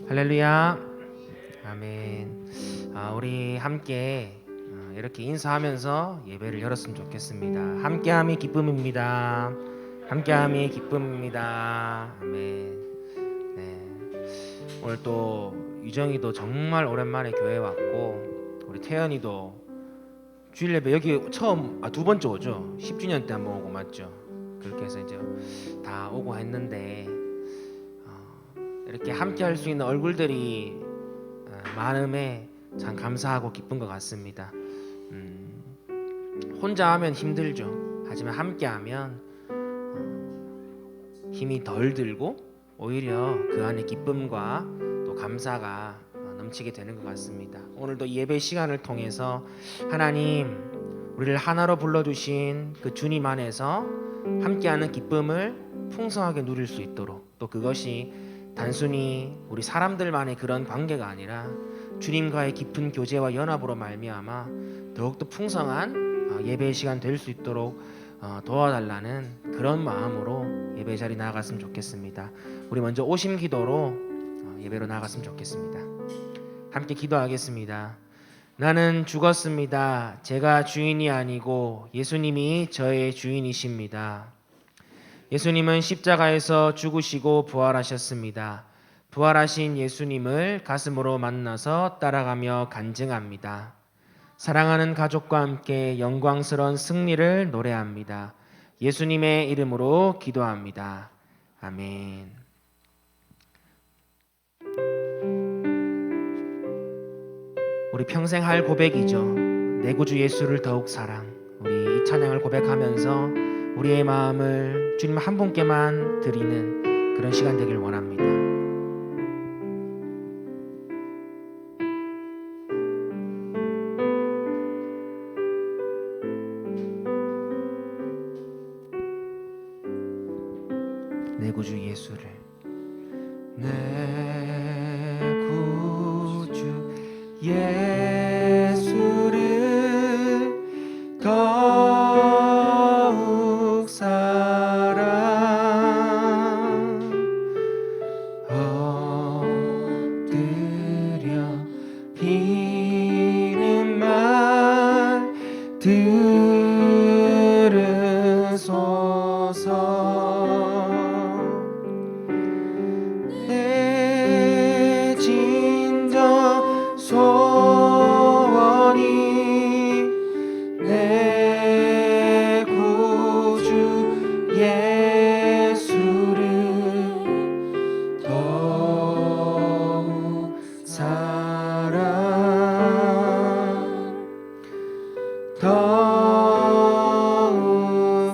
할렐루야. 아멘. 우리 함께 이렇게 인사하면서 예배를 열었으면 좋겠습니다. 함께함이 기쁨입니다. 함께함이 기쁨입니다. 아멘. 네. 오늘 또 유정이도 정말 오랜만에 교회 왔고, 우리 태연이도 주일 예배 여기 처음 두 번째 오죠. 10주년 때 한번 오고 맞죠. 그렇게 해서 이제 다 오고 했는데 이렇게 함께 할 수 있는 얼굴들이 마음에 참 감사하고 기쁜 것 같습니다. 혼자 하면 힘들죠. 하지만 함께 하면 힘이 덜 들고 오히려 그 안에 기쁨과 또 감사가 넘치게 되는 것 같습니다. 오늘도 예배 시간을 통해서 하나님 우리를 하나로 불러주신 그 주님 안에서 함께하는 기쁨을 풍성하게 누릴 수 있도록, 또 그것이 단순히 우리 사람들만의 그런 관계가 아니라 주님과의 깊은 교제와 연합으로 말미암아 더욱더 풍성한 예배의 시간 될 수 있도록 도와달라는 그런 마음으로 예배 자리 나아갔으면 좋겠습니다. 우리 먼저 오심 기도로 예배로 나아갔으면 좋겠습니다. 함께 기도하겠습니다. 나는 죽었습니다. 제가 주인이 아니고 예수님이 저의 주인이십니다. 예수님은 십자가에서 죽으시고 부활하셨습니다. 부활하신 예수님을 가슴으로 만나서 따라가며 간증합니다. 사랑하는 가족과 함께 영광스러운 승리를 노래합니다. 예수님의 이름으로 기도합니다. 아멘. 우리 평생 할 고백이죠. 내 구주 예수를 더욱 사랑. 우리 이 찬양을 고백하면서 우리의 마음을 주님 한 분께만 드리는 그런 시간 되길 원합니다. 내 구주 예수를, 내 구주 예수를 더욱 사랑, 엎드려 비는 말 들으소서. 내 진정 소원이 내 구주 예수를 더욱 사랑, 더욱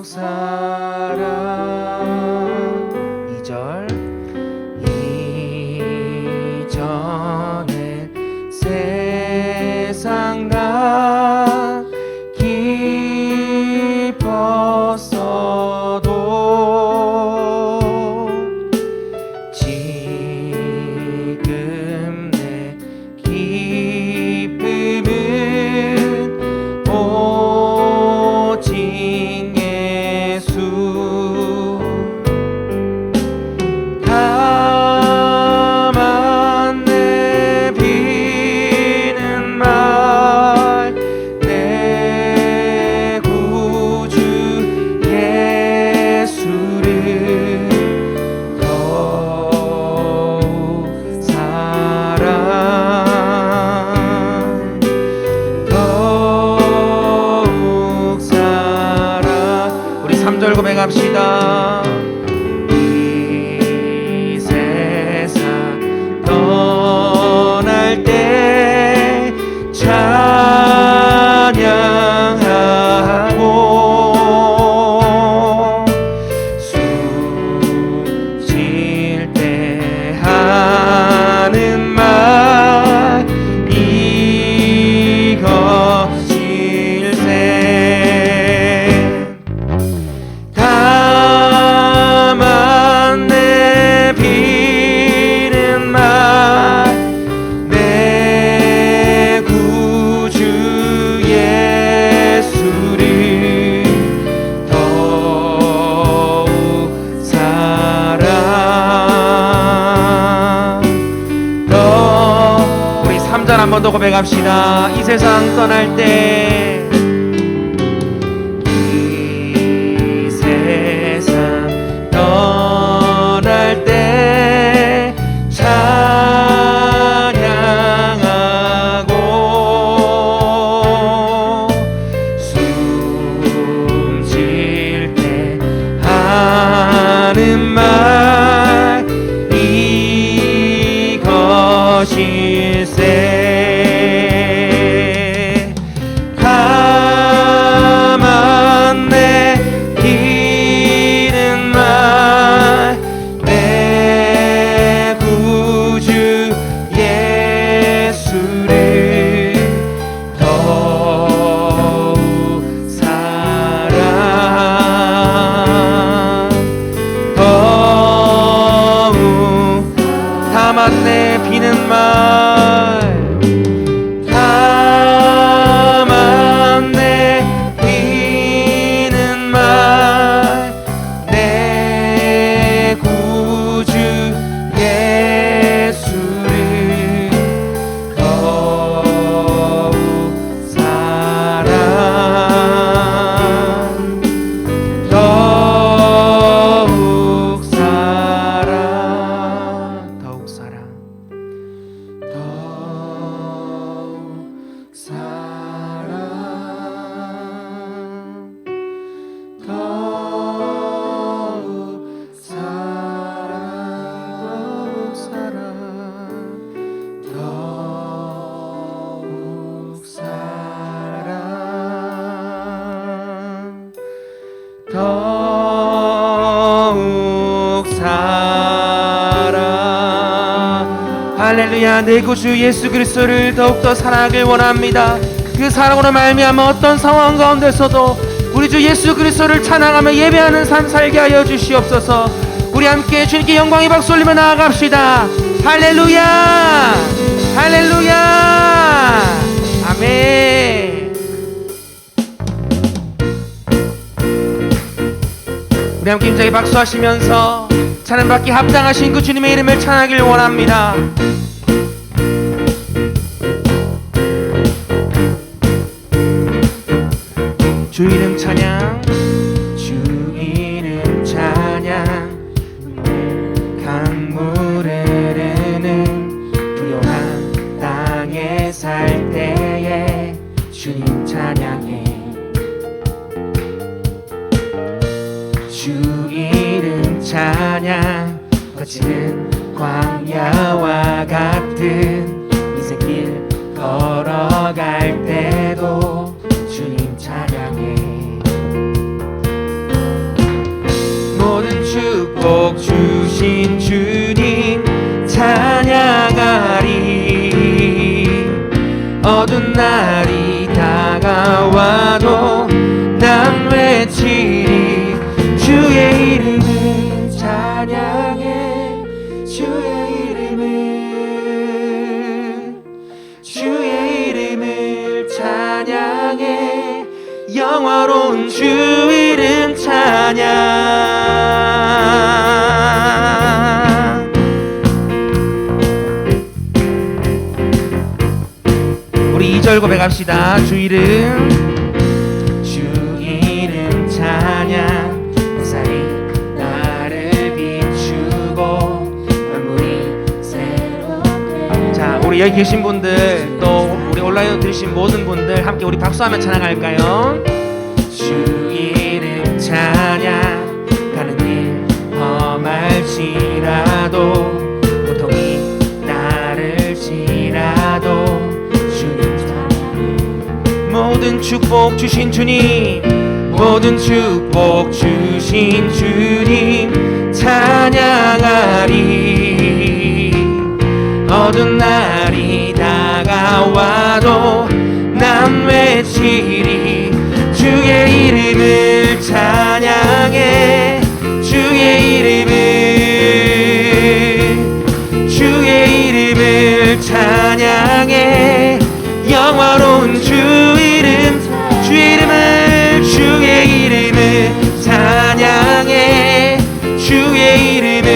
사랑. 2절 이전에 세상 다 기뻤어도 지금 내 기쁨은 오직 예수. 다만 내 비는 말 내 구주 예수를 더욱 사랑, 더욱 사랑. 우리 3절 고백합시다. 이 세상 떠날 때 찬양하고 숨쉴 때 하는 말 이것일세. 다만 한 번 더 고백합시다. 이 세상 떠날 때, 이 세상 떠날 때 찬양하고 숨 쉴 때 하는 말 이것일세. 가만 내키는 말 내 구주 예수를 더욱 사랑 더욱 다만 내비는 말 다만 내비는 말 내 구주 예수를 더욱 사랑 더욱 사랑 더욱 사랑 더욱 사랑 더욱 사랑 더욱 사랑 더욱 사랑 더욱 사랑. 할렐루야. 내 구주 예수 그리스도를 더욱더 사랑하길 원합니다. 그 사랑으로 말미암아 어떤 상황 가운데서도 우리 주 예수 그리스도를 찬양하며 예배하는 삶 살게 하여 주시옵소서. 우리 함께 주님께 영광의 박수 올리며 나아갑시다. 할렐루야 할렐루야 아멘. 우리 함께 힘차게 박수하시면서 찬양받기 합당하신 그 주님의 이름을 찬양하길 원합니다. 주 이름 찬양 주 이름 찬양 강물을 흐르는 부요한 땅에 살 때에 주님 찬양해. 주 이름 찬양 거치는 광야와 같은 인생길 걸어갈 때도 주님 찬양해. 모든 축복 주신 주님 찬양하리. 어두운 날이 다가와도 난 외치리. 주의 이름을 찬양해. 주의 이름을 찬양해. 영화로운 주 이름 찬양. 우리 2절 고백합시다. 주 이름 찬양. 햇살이 나를 비추고 만물이 새롭게. 자, 우리 여기 계신 분들 또 우리 온라인으로 들으신 모든 분들 함께 우리 박수하며 찬양할까요? 주 이름 찬양. 가는 길 험할지라도 고통이 나를 지라도 주님 찬양. 모든 축복 주신 주님 모든 축복 주신 주님 찬양하리. 어두운 날이 다가와도 난 외치리. 주의 이름을 찬양해. 주의 이름을 찬양해. 영화로운 주 이름을 찬양해. 주의 이름을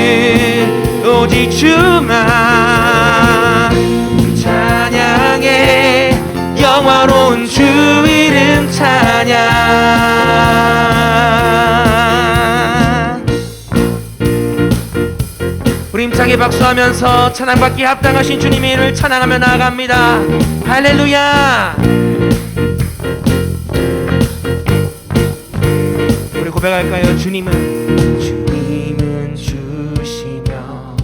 오직 주만 우리 힘차게 박수하면서 찬양받기에 합당하신 주님의 이름을 찬양하며 나아갑니다. 할렐루야. 우리 고백할까요? 주님은 주시며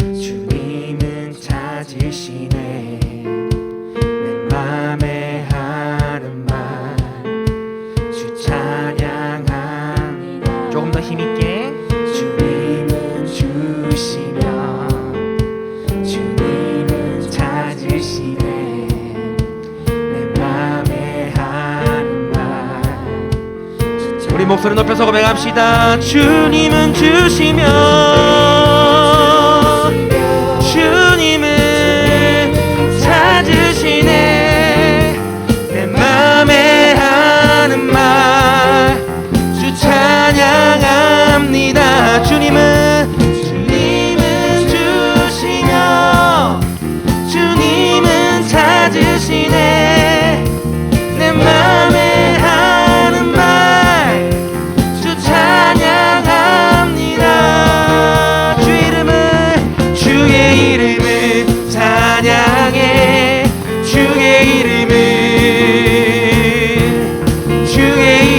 주님은 찾으시네. 내 맘에 하는 말 주 찬양합니다. 조금 더 힘있게. 주님은 주시며 주님은 찾으시네. 내 맘에 하는 말. 우리 목소리 높여서 고백합시다. 주님은 주시며 주님은 찾으시네. 내 맘에 하는 말 주 찬양합니다. 주님은 주시며 주님은 찾으시네. 내 맘에 하는 말 주 찬양합니다. 주의 이름을 찬양해. 주의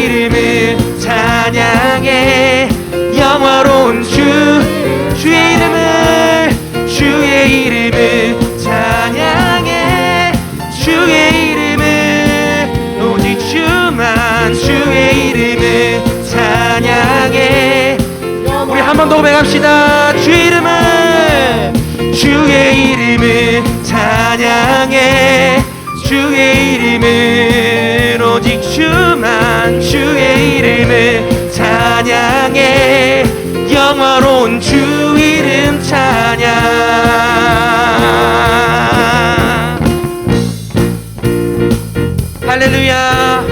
이름을 찬양해. 영화로운 주의 이름을 찬양해. 주의 이름을 오직 주만 주의 이름을 찬양해. 우리 한 번 더 고백합시다. 주의 이름을 찬양해. 주의 이름을 오직 주만 주의 이름을 찬양해. 영화로운 주 이름 찬양. 할렐루야.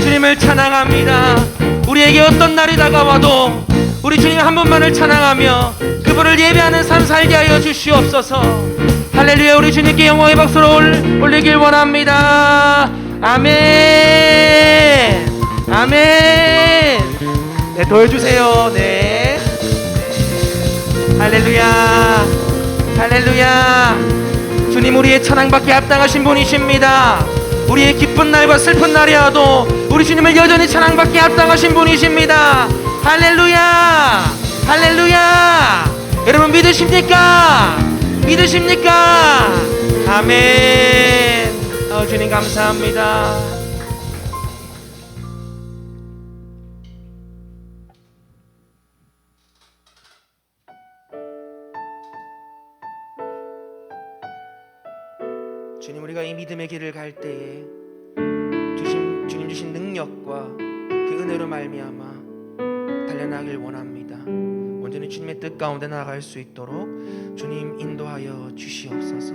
주님을 찬양합니다. 우리에게 어떤 날이 다가와도 우리 주님 한 분만을 찬양하며 그분을 예배하는 삶 살게 하여 주시옵소서. 할렐루야. 우리 주님께 영광의 박수를 올리길 원합니다. 아멘. 아멘. 네, 도와주세요. 네. 할렐루야. 할렐루야. 주님 우리의 찬양받기에 합당하신 분이십니다. 우리의 기쁜 날과 슬픈 날이라도 우리 주님을 여전히 찬양받기에 합당하신 분이십니다. 할렐루야. 할렐루야. 여러분 믿으십니까? 믿으십니까? 아멘. 주님 감사합니다. 주님 우리가 이 믿음의 길을 갈 때에 주님 주신 능력과 그 은혜로 말미암아 달려나길 원합니다. 온전히 주님의 뜻 가운데 나아갈 수 있도록 주님 인도하여 주시옵소서.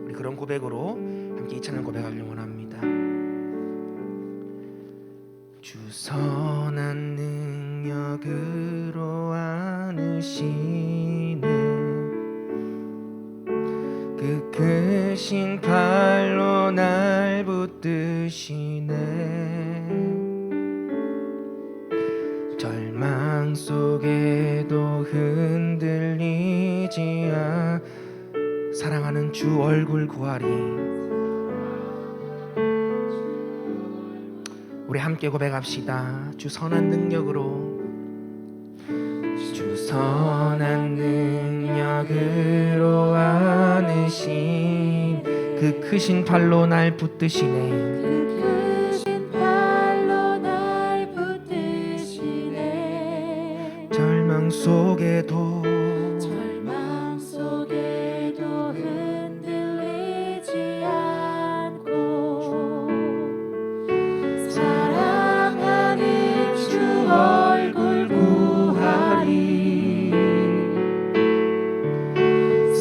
우리 그런 고백으로 함께 이 찬양 고백하길 원합니다. 주 선한 능력으로 안으시네. 그 크신 팔로 날 붙드시네. 절망 속에도 흔들리지 않 사랑하는 주 얼굴 구하리. 우리 함께 고백합시다. 주 선한 능력으로 주 선한 능력으로 안으신 그 크신 팔로 날 붙드시네. 절망 속에도 흔들리지 않고 사랑하는 주 얼굴 구하리.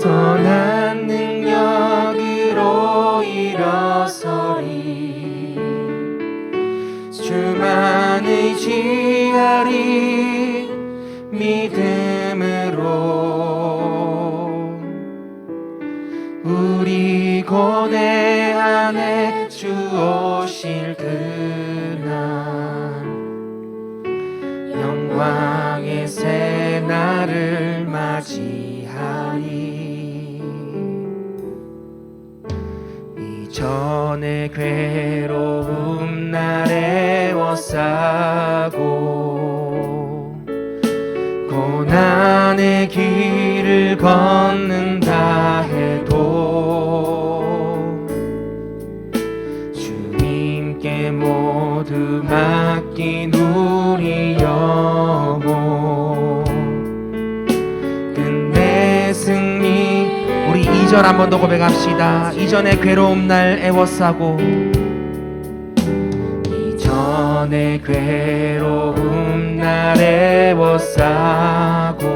선한 능력으로 일어서리. 주만 의지하리. 믿음으로 우리 고대 안에 주 오실 그날 영광의 새날을 맞 맞이하리. 이전에 괴로움 날 애워싸고 고난의 길을 걷는다 해도 주님께 모두 맡긴 우리 영혼 끝내 승리. 우리 2절 한 번 더 고백합시다. 이전에 괴로움 날 애워싸고 이전에 괴로움 날 애워싸고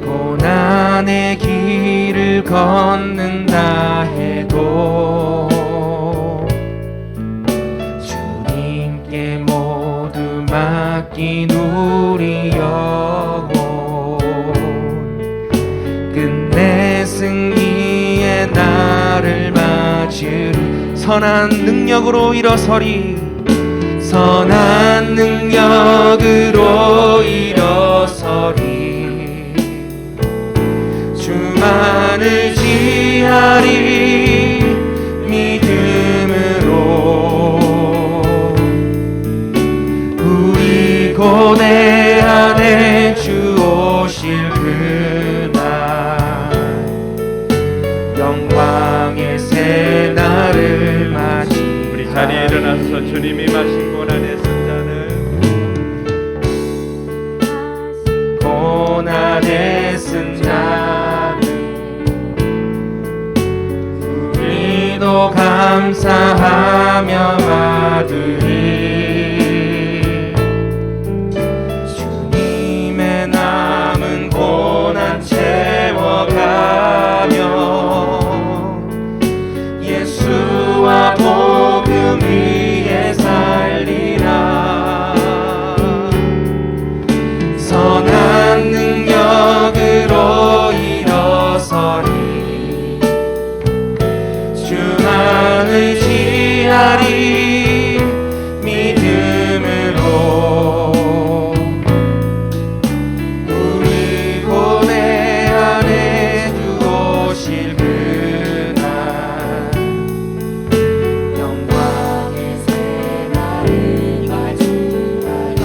고난의 길을 걷는다 해도 주님께 모두 맡긴 우리 영혼 끝내 승리의 날을 맞으리. 선한 능력으로 일어서리. 선한 능력으로 일어서리. 주만을 지하리. 믿음으로 우리 고뇌 안에 주 오실 그날 영광의 새 날을 맞이. 우리 자리에 일어나서 주님이 마신 고난의 쓴 잔을 고난의 쓴 잔을 우리도 감사하며 받으리. 주님의 남은 고난 채워가며 예수와 복음 위에 살리라. 선한 능력으로 일어서리. 주만을 지하리. 믿음으로 우리 고뇌 안에 주 오실 그날 영광의 새 날을 맞이하리.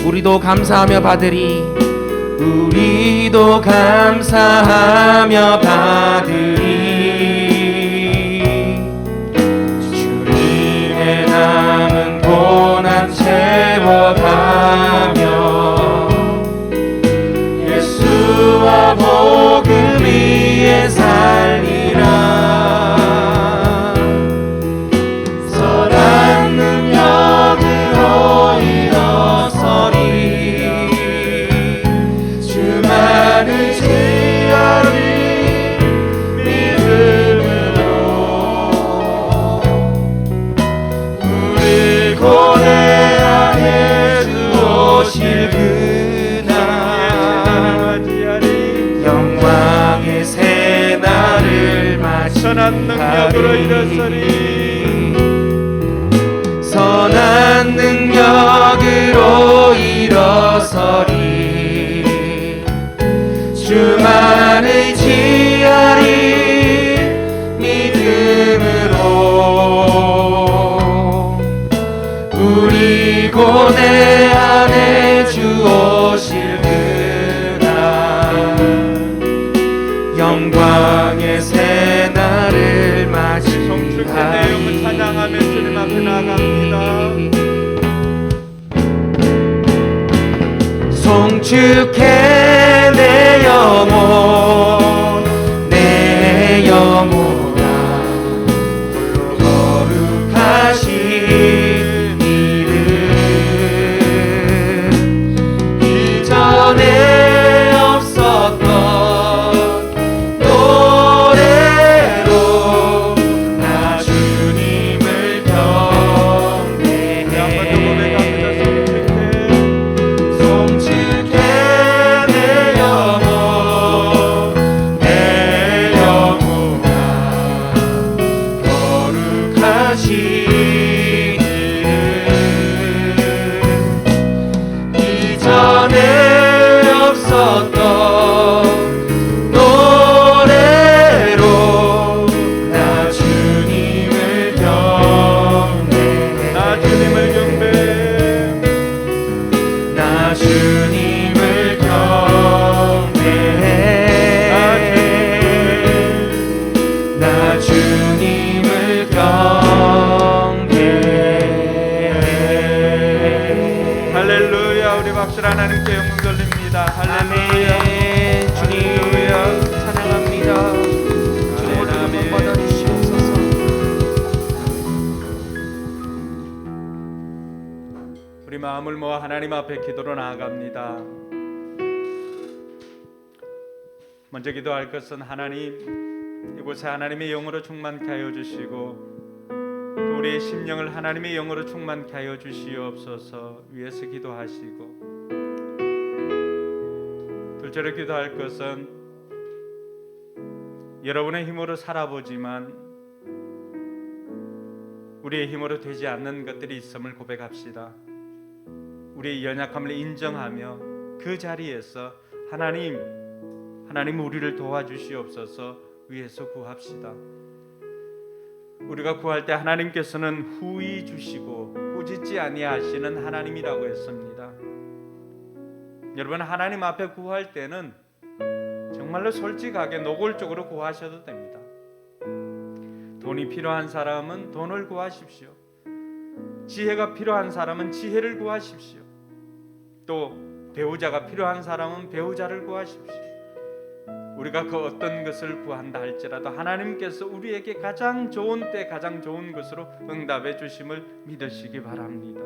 우리도 감사하며 받으리. 우리도 감사하며 받으리. 주님의 남은 고난 채워가며 예수와 복음 위에 살리라. 선한 능력으로 일어서리. 주만을 지하리. 믿음으로 우리 고뇌 안에 주 오실 그날 영광의 새 날을 선한 능력으로 일어서리. 선한 능력으로 일어서리. 주만을 지하리. 믿음으로 우리 고뇌 안에 주 오실 그날 영광의 새 날을 성축의 내용을 맞이하리. 찬양하며 주님 앞에 나아갑니다. 송축해 내 영혼 내 영혼아 거룩하신 이름. 이전에 없었던 노래로 나 주님을 경배해. 송축해 내 영혼 내 영혼아 마음을 모아 하나님 앞에 기도로 나아갑니다. 먼저 기도할 것은 하나님, 이곳에 하나님의 영으로 충만케 하여 주시고 또 우리의 심령을 하나님의 영으로 충만케 하여 주시옵소서 위에서 기도하시고, 둘째로 기도할 것은 여러분의 힘으로 살아보지만 우리의 힘으로 되지 않는 것들이 있음을 고백합시다. 우리의 연약함을 인정하며 그 자리에서 하나님 우리를 도와주시옵소서 위에서 구합시다. 우리가 구할 때 하나님께서는 후히 주시고 꾸짖지 아니하시는 하나님이라고 했습니다. 여러분, 하나님 앞에 구할 때는 정말로 솔직하게 노골적으로 구하셔도 됩니다. 돈이 필요한 사람은 돈을 구하십시오. 지혜가 필요한 사람은 지혜를 구하십시오. 또 배우자가 필요한 사람은 배우자를 구하십시오. 우리가 그 어떤 것을 구한다 할지라도 하나님께서 우리에게 가장 좋은 때 가장 좋은 것으로 응답해 주심을 믿으시기 바랍니다.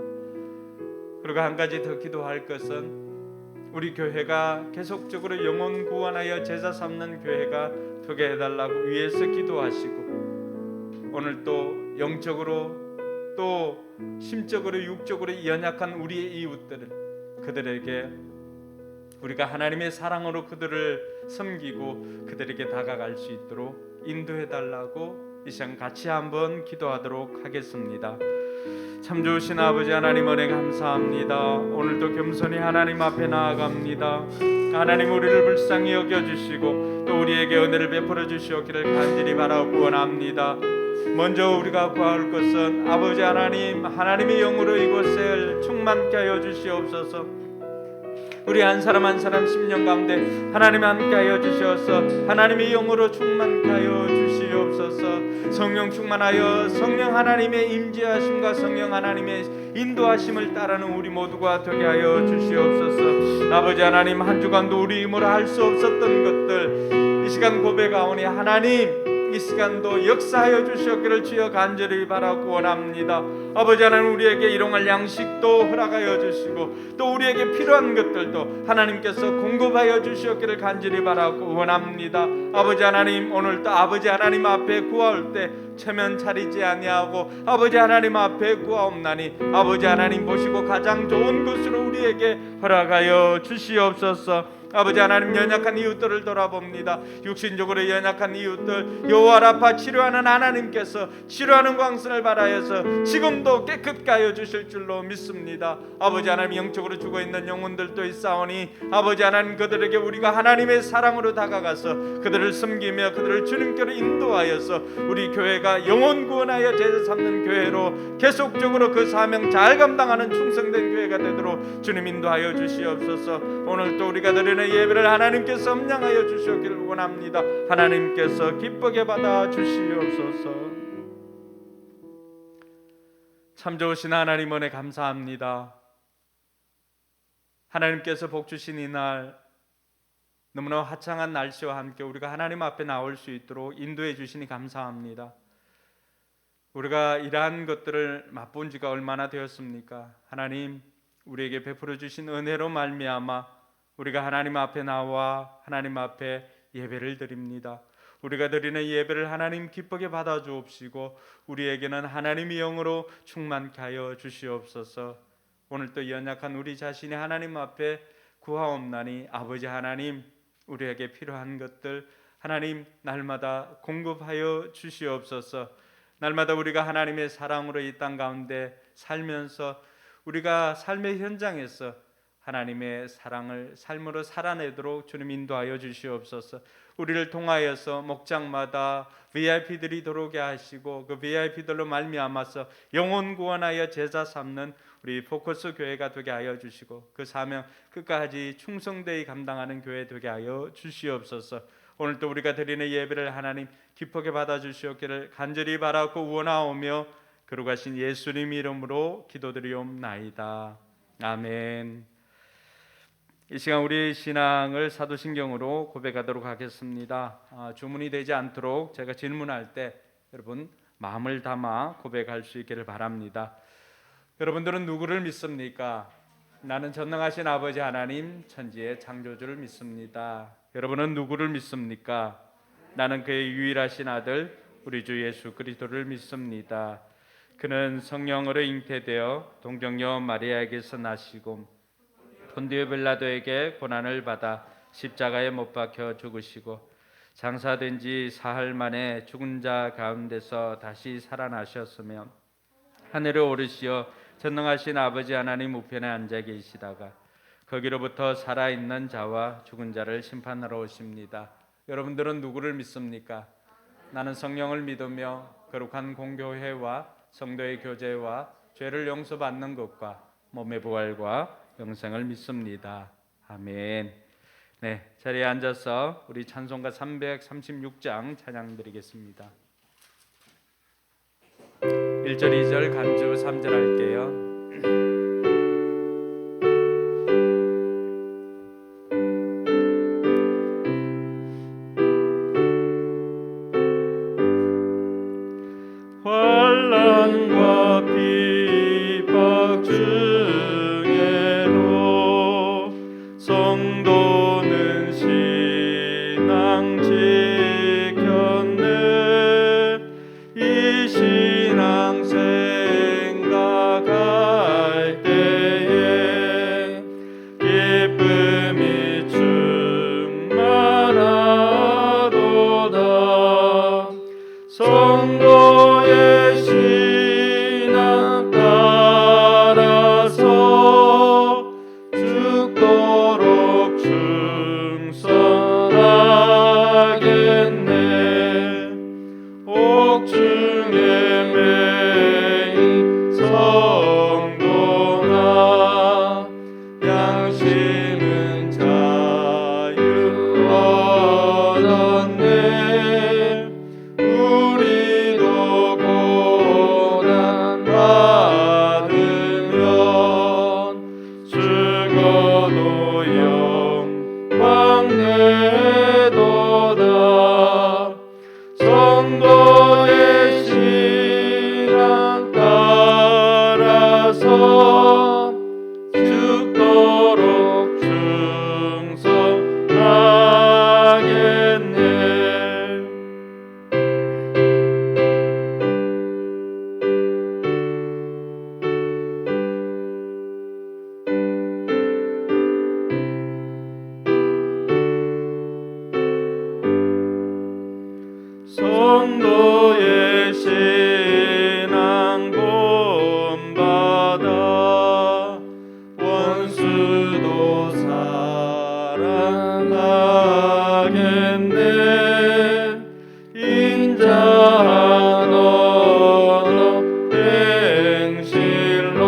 그리고 한 가지 더 기도할 것은 우리 교회가 계속적으로 영혼 구원하여 제자 삼는 교회가 되게 해달라고 위에서 기도하시고, 오늘 또 영적으로 또 심적으로 육적으로 연약한 우리의 이웃들을, 그들에게 우리가 하나님의 사랑으로 그들을 섬기고 그들에게 다가갈 수 있도록 인도해 달라고 이 시간 같이 한번 기도하도록 하겠습니다. 참 좋으신 아버지 하나님, 은혜 감사합니다. 오늘도 겸손히 하나님 앞에 나아갑니다. 하나님, 우리를 불쌍히 여겨주시고 또 우리에게 은혜를 베풀어 주시옵기를 간절히 바라고 원합니다. 먼저 우리가 구할 것은 아버지 하나님, 하나님의 영으로 이곳을 충만케 하여 주시옵소서. 우리 한 사람 한 사람 심령 가운데 하나님 함께 하여 주시옵소서. 하나님의 영으로 충만케 하여 주시옵소서. 성령 충만하여 성령 하나님의 임재하심과 성령 하나님의 인도하심을 따르는 우리 모두가 되게 하여 주시옵소서. 아버지 하나님, 한 주간도 우리 힘으로 할 수 없었던 것들 이 시간 고백하오니 하나님, 이 시간도 역사하여 주시옵기를 주여 간절히 바라고 원합니다. 아버지 하나님, 우리에게 일용할 양식도 허락하여 주시고 또 우리에게 필요한 것들도 하나님께서 공급하여 주시옵기를 간절히 바라고 원합니다. 아버지 하나님, 오늘도 아버지 하나님 앞에 구할 때 체면 차리지 아니하고 아버지 하나님 앞에 구하옵나니 아버지 하나님 보시고 가장 좋은 것으로 우리에게 허락하여 주시옵소서. 아버지 하나님, 연약한 이웃들을 돌아봅니다. 육신적으로 연약한 이웃들, 여호와 라파 치료하는 하나님께서 치료하는 광선을 발하여서 지금도 깨끗게 하여 주실 줄로 믿습니다. 아버지 하나님, 영적으로 죽어있는 영혼들도 있사오니 아버지 하나님, 그들에게 우리가 하나님의 사랑으로 다가가서 그들을 섬기며 그들을 주님께로 인도하여서 우리 교회가 영혼 구원하여 제자 삼는 교회로 계속적으로 그 사명 잘 감당하는 충성된 교회가 되도록 주님 인도하여 주시옵소서. 오늘 또 우리가 드리는 예배를 하나님께서 함량하여 주시기를 원합니다. 하나님께서 기쁘게 받아 주시옵소서. 참 좋으신 하나님, 은혜 감사합니다. 하나님께서 복 주신 이날, 너무나 화창한 날씨와 함께 우리가 하나님 앞에 나올 수 있도록 인도해 주시니 감사합니다. 우리가 이러한 것들을 맛본 지가 얼마나 되었습니까? 하나님, 우리에게 베풀어 주신 은혜로 말미암아 우리가 하나님 앞에 나와 하나님 앞에 예배를 드립니다. 우리가 드리는 예배를 하나님 기쁘게 받아 주옵시고 우리에게는 하나님의 영으로 충만케 하여 주시옵소서. 오늘 또 연약한 우리 자신이 하나님 앞에 구하옵나니 아버지 하나님, 우리에게 필요한 것들 하나님 날마다 공급하여 주시옵소서. 날마다 우리가 하나님의 사랑으로 이 땅 가운데 살면서 우리가 삶의 현장에서 하나님의 사랑을 삶으로 살아내도록 주님 인도하여 주시옵소서. 우리를 통하여서 목장마다 VIP들이 들어오게 하시고 그 VIP들로 말미암아서 영혼 구원하여 제자 삼는 우리 포커스 교회가 되게 하여 주시고 그 사명 끝까지 충성되이 감당하는 교회 되게 하여 주시옵소서. 오늘도 우리가 드리는 예배를 하나님 기쁘게 받아주시옵기를 간절히 바라고 원하오며 거룩하신 예수님 이름으로 기도드리옵나이다. 아멘. 이 시간 우리의 신앙을 사도신경으로 고백하도록 하겠습니다. 주문이 되지 않도록 제가 질문할 때 여러분 마음을 담아 고백할 수 있기를 바랍니다. 여러분들은 누구를 믿습니까? 나는 전능하신 아버지 하나님 천지의 창조주를 믿습니다. 여러분은 누구를 믿습니까? 나는 그의 유일하신 아들 우리 주 예수 그리스도를 믿습니다. 그는 성령으로 잉태되어 동정녀 마리아에게서 나시고 본디오 빌라도에게 고난을 받아 십자가에 못 박혀 죽으시고 장사된 지 사흘 만에 죽은 자 가운데서 다시 살아나셨으며 하늘에 오르시어 전능하신 아버지 하나님 우편에 앉아 계시다가 거기로부터 살아있는 자와 죽은 자를 심판하러 오십니다. 여러분들은 누구를 믿습니까? 나는 성령을 믿으며 거룩한 공교회와 성도의 교제와 죄를 용서받는 것과 몸의 부활과 영생을 믿습니다. 아멘. 네, 자리에 앉아서 우리 찬송가 336장 찬양 드리겠습니다. 1절, 2절 간주 3절 할게요. 환난과 비박 중에도 성도는 신앙 지켰네. 이 신앙 생각할 때에 기쁨이 충만하도다. 성도의 신앙 따라서 죽도록 충성하겠네. 옥중에 매인 성도나 양심은 자유 얻었네. 우리도 고난 받으면 죽어도 영광 내도다. 성도의 신앙 따라서 죽도록 충성하겠네. 성도의 신앙 본받아 원수도 사랑하겠네. 인자한 언어 행실로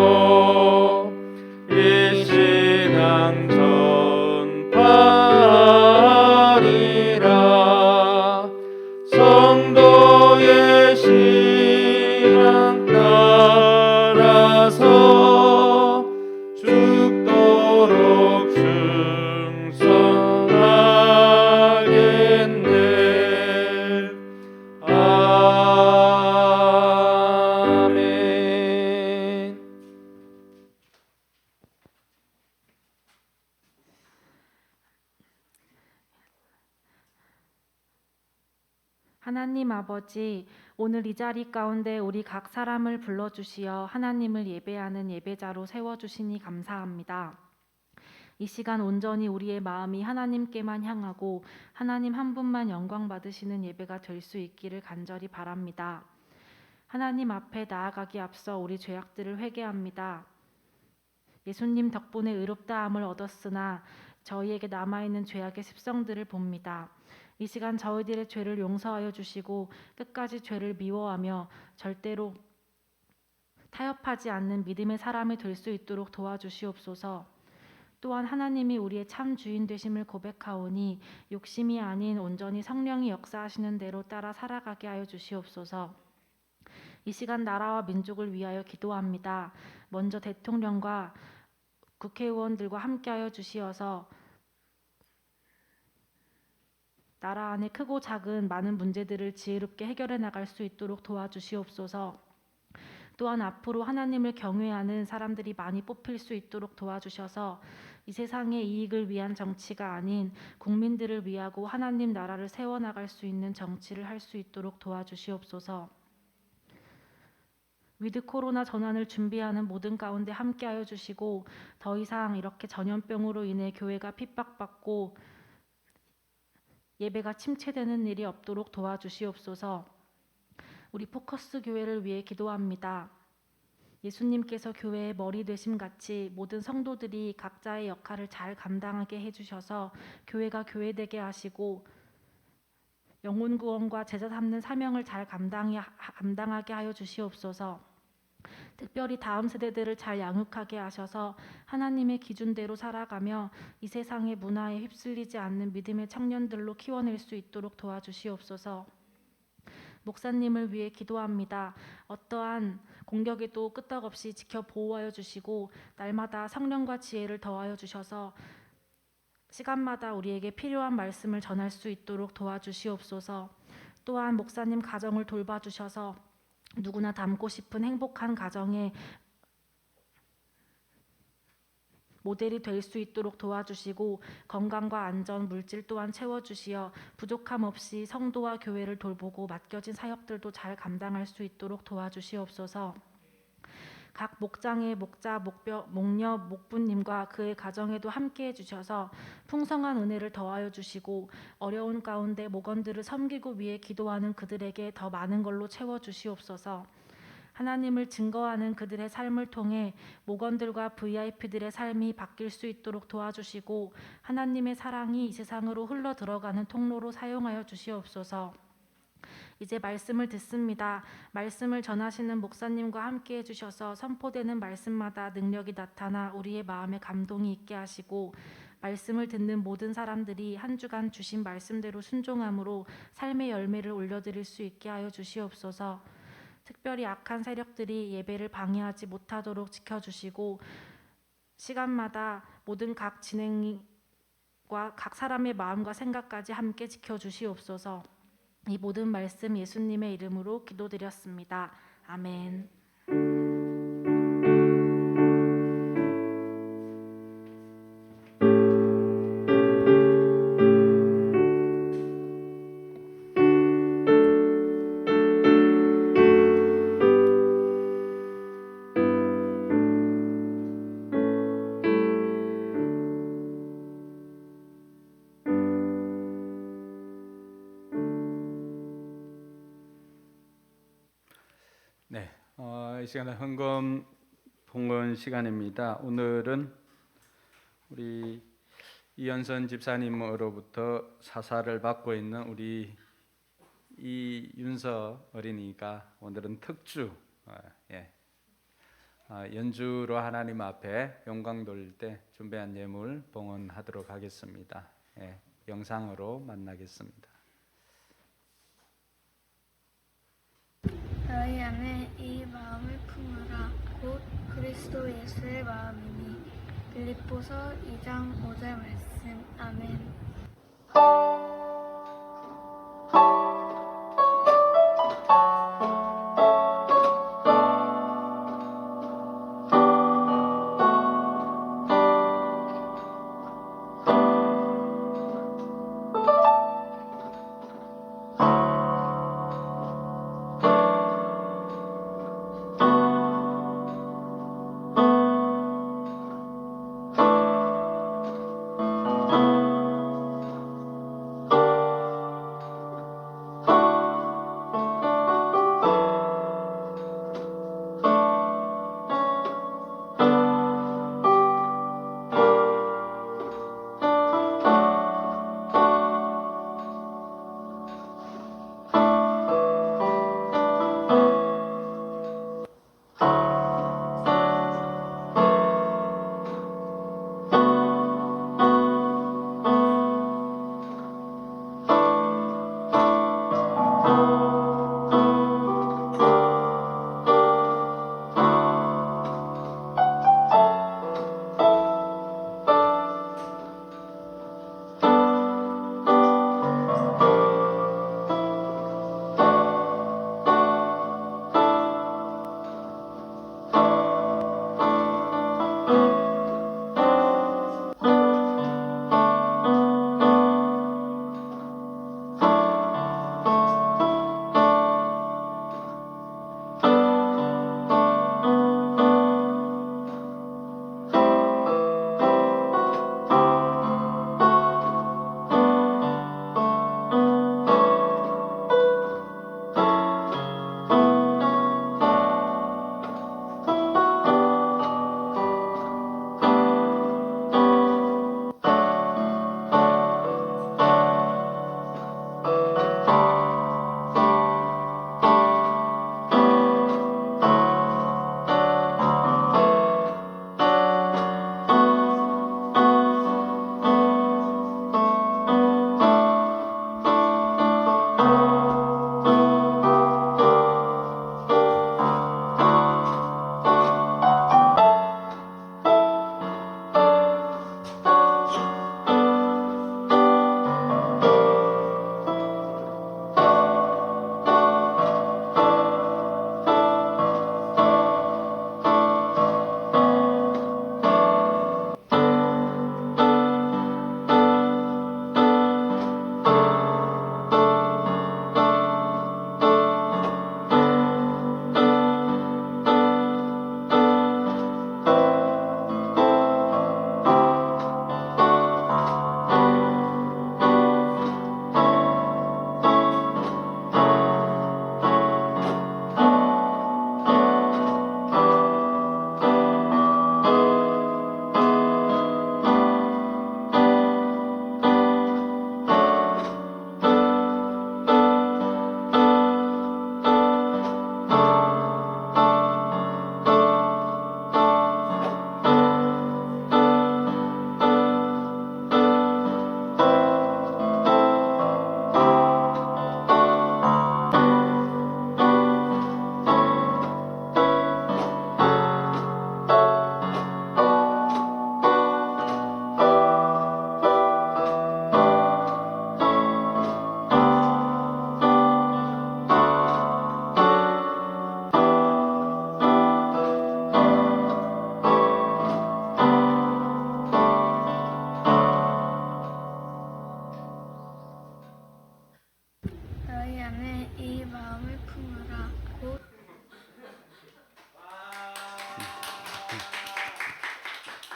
이 신앙 전파하리라. 성도의 신앙 따라서 죽도록 충성하겠네. 아멘. 하나님 아버지, 오늘 이 자리 가운데 우리 각 사람을 불러주시어 하나님을 예배하는 예배자로 세워주시니 감사합니다. 이 시간 온전히 우리의 마음이 하나님께만 향하고 하나님 한 분만 영광 받으시는 예배가 될 수 있기를 간절히 바랍니다. 하나님 앞에 나아가기 앞서 우리 죄악들을 회개합니다. 예수님 덕분에 의롭다함을 얻었으나 저희에게 남아있는 죄악의 습성들을 봅니다. 이 시간 저희들의 죄를 용서하여 주시고 끝까지 죄를 미워하며 절대로 타협하지 않는 믿음의 사람이 될 수 있도록 도와주시옵소서. 또한 하나님이 우리의 참 주인 되심을 고백하오니 욕심이 아닌 온전히 성령이 역사하시는 대로 따라 살아가게 하여 주시옵소서. 이 시간 나라와 민족을 위하여 기도합니다. 먼저 대통령과 국회의원들과 함께하여 주시어서 나라 안에 크고 작은 많은 문제들을 지혜롭게 해결해 나갈 수 있도록 도와주시옵소서. 또한 앞으로 하나님을 경외하는 사람들이 많이 뽑힐 수 있도록 도와주셔서 이 세상의 이익을 위한 정치가 아닌 국민들을 위하고 하나님 나라를 세워나갈 수 있는 정치를 할 수 있도록 도와주시옵소서. 위드 코로나 전환을 준비하는 모든 가운데 함께하여 주시고 더 이상 이렇게 전염병으로 인해 교회가 핍박받고 예배가 침체되는 일이 없도록 도와주시옵소서. 우리 포커스 교회를 위해 기도합니다. 예수님께서 교회의 머리 되심 같이 모든 성도들이 각자의 역할을 잘 감당하게 해주셔서 교회가 교회되게 하시고 영혼 구원과 제자 삼는 사명을 잘 감당하게 하여 주시옵소서. 특별히 다음 세대들을 잘 양육하게 하셔서 하나님의 기준대로 살아가며 이 세상의 문화에 휩쓸리지 않는 믿음의 청년들로 키워낼 수 있도록 도와주시옵소서. 목사님을 위해 기도합니다. 어떠한 공격에도 끄떡없이 지켜 보호하여 주시고 날마다 성령과 지혜를 더하여 주셔서 시간마다 우리에게 필요한 말씀을 전할 수 있도록 도와주시옵소서. 또한 목사님 가정을 돌봐주셔서 누구나 닮고 싶은 행복한 가정에 모델이 될 수 있도록 도와주시고 건강과 안전, 물질 또한 채워주시어 부족함 없이 성도와 교회를 돌보고 맡겨진 사역들도 잘 감당할 수 있도록 도와주시옵소서. 각 목장의 목자, 목녀, 목부님과 그의 가정에도 함께해 주셔서 풍성한 은혜를 더하여 주시고 어려운 가운데 목원들을 섬기고 위해 기도하는 그들에게 더 많은 걸로 채워주시옵소서. 하나님을 증거하는 그들의 삶을 통해 목원들과 VIP들의 삶이 바뀔 수 있도록 도와주시고 하나님의 사랑이 이 세상으로 흘러 들어가는 통로로 사용하여 주시옵소서. 이제 말씀을 듣습니다. 말씀을 전하시는 목사님과 함께 해주셔서 선포되는 말씀마다 능력이 나타나 우리의 마음에 감동이 있게 하시고 말씀을 듣는 모든 사람들이 한 주간 주신 말씀대로 순종함으로 삶의 열매를 올려드릴 수 있게 하여 주시옵소서. 특별히 악한 세력들이 예배를 방해하지 못하도록 지켜주시고 시간마다 모든 각 진행과 각 사람의 마음과 생각까지 함께 지켜주시옵소서. 이 모든 말씀 예수님의 이름으로 기도드렸습니다. 아멘. 네, 이 시간은 헌금 봉헌 시간입니다. 오늘은 우리 이현선 집사님으로부터 사사를 받고 있는 우리 이윤서 어린이가 오늘은 특주 연주로 하나님 앞에 영광 돌릴 때 준비한 예물 봉헌하도록 하겠습니다. 영상으로 만나겠습니다. 너희 안에 이 마음을 품으라. 곧 그리스도 예수의 마음이니. 빌립보서 2장 5절 말씀. 아멘.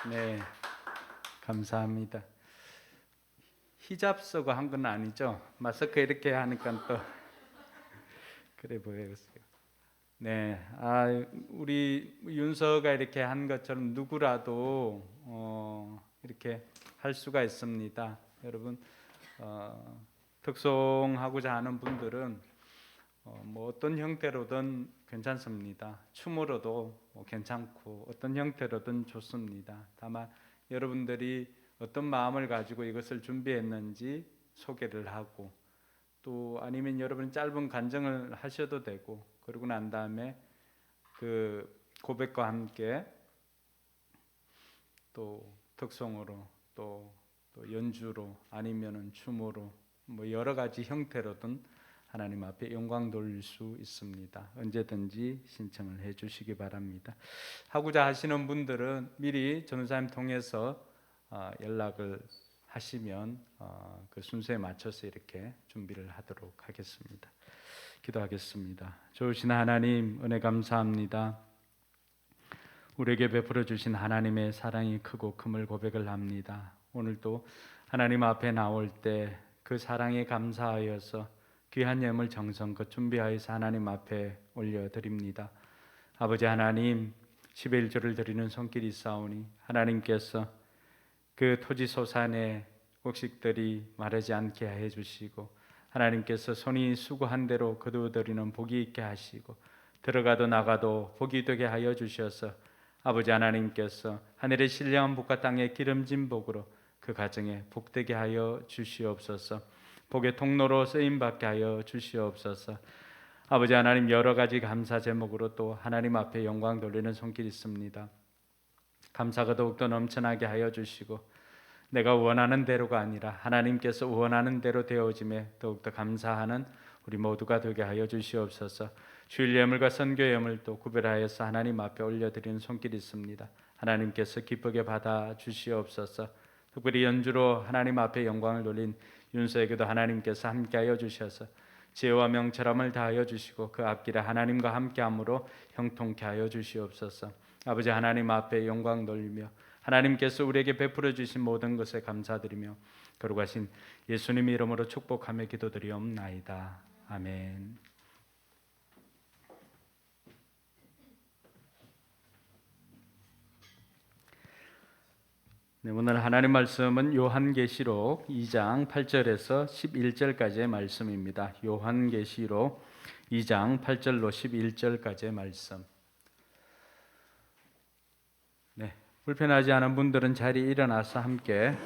네, 감사합니다. 히잡 쓰고 한 건 아니죠? 마스크 이렇게 하니까 또 그래 보였어요. 네, 우리 윤서가 이렇게 한 것처럼 누구라도 이렇게 할 수가 있습니다. 여러분, 특송하고자 하는 분들은 뭐 어떤 형태로든 괜찮습니다. 춤으로도 괜찮고 어떤 형태로든 좋습니다. 다만 여러분들이 어떤 마음을 가지고 이것을 준비했는지 소개를 하고, 또 아니면 여러분 짧은 간증을 하셔도 되고, 그러고 난 다음에 그 고백과 함께 또 특송으로 또 연주로 아니면은 춤으로 뭐 여러 가지 형태로든 하나님 앞에 영광 돌릴 수 있습니다. 언제든지 신청을 해 주시기 바랍니다. 하고자 하시는 분들은 미리 전도사님 통해서 연락을 하시면 그 순서에 맞춰서 이렇게 준비를 하도록 하겠습니다. 기도하겠습니다. 좋으신 하나님, 은혜 감사합니다. 우리에게 베풀어 주신 하나님의 사랑이 크고 큼을 고백을 합니다. 오늘도 하나님 앞에 나올 때 그 사랑에 감사하여서 귀한 예물 정성껏 준비하여서 하나님 앞에 올려드립니다. 아버지 하나님, 11조를 드리는 손길이 있사오니 하나님께서 그 토지 소산의 곡식들이 마르지 않게 해주시고, 하나님께서 손이 수고한 대로 거두어드리는 복이 있게 하시고, 들어가도 나가도 복이 되게 하여 주셔서 아버지 하나님께서 하늘의 신령한 복과 땅의 기름진 복으로 그 가정에 복되게 하여 주시옵소서. 복의 통로로 쓰임받게 하여 주시옵소서. 아버지 하나님, 여러 가지 감사 제목으로 또 하나님 앞에 영광 돌리는 손길이 있습니다. 감사가 더욱더 넘쳐나게 하여 주시고, 내가 원하는 대로가 아니라 하나님께서 원하는 대로 되어짐에 더욱더 감사하는 우리 모두가 되게 하여 주시옵소서. 주일 예물과 선교 예물 또 구별하여서 하나님 앞에 올려드리는 손길이 있습니다. 하나님께서 기쁘게 받아 주시옵소서. 특별히 연주로 하나님 앞에 영광을 돌린 윤서에게도 하나님께서 함께하여 주셔서 지혜와 명철함을 다하여 주시고 그 앞길에 하나님과 함께함으로 형통케 하여 주시옵소서. 아버지 하나님 앞에 영광 돌리며 하나님께서 우리에게 베풀어 주신 모든 것에 감사드리며 거룩하신 예수님 이름으로 축복하며 기도드리옵나이다. 아멘. 네, 오늘 하나님 말씀은 요한계시록 2장 8절에서 11절까지의 말씀입니다. 요한계시록 2장 8절로 11절까지의 말씀. 네, 불편하지 않은 분들은 자리에 일어나서 함께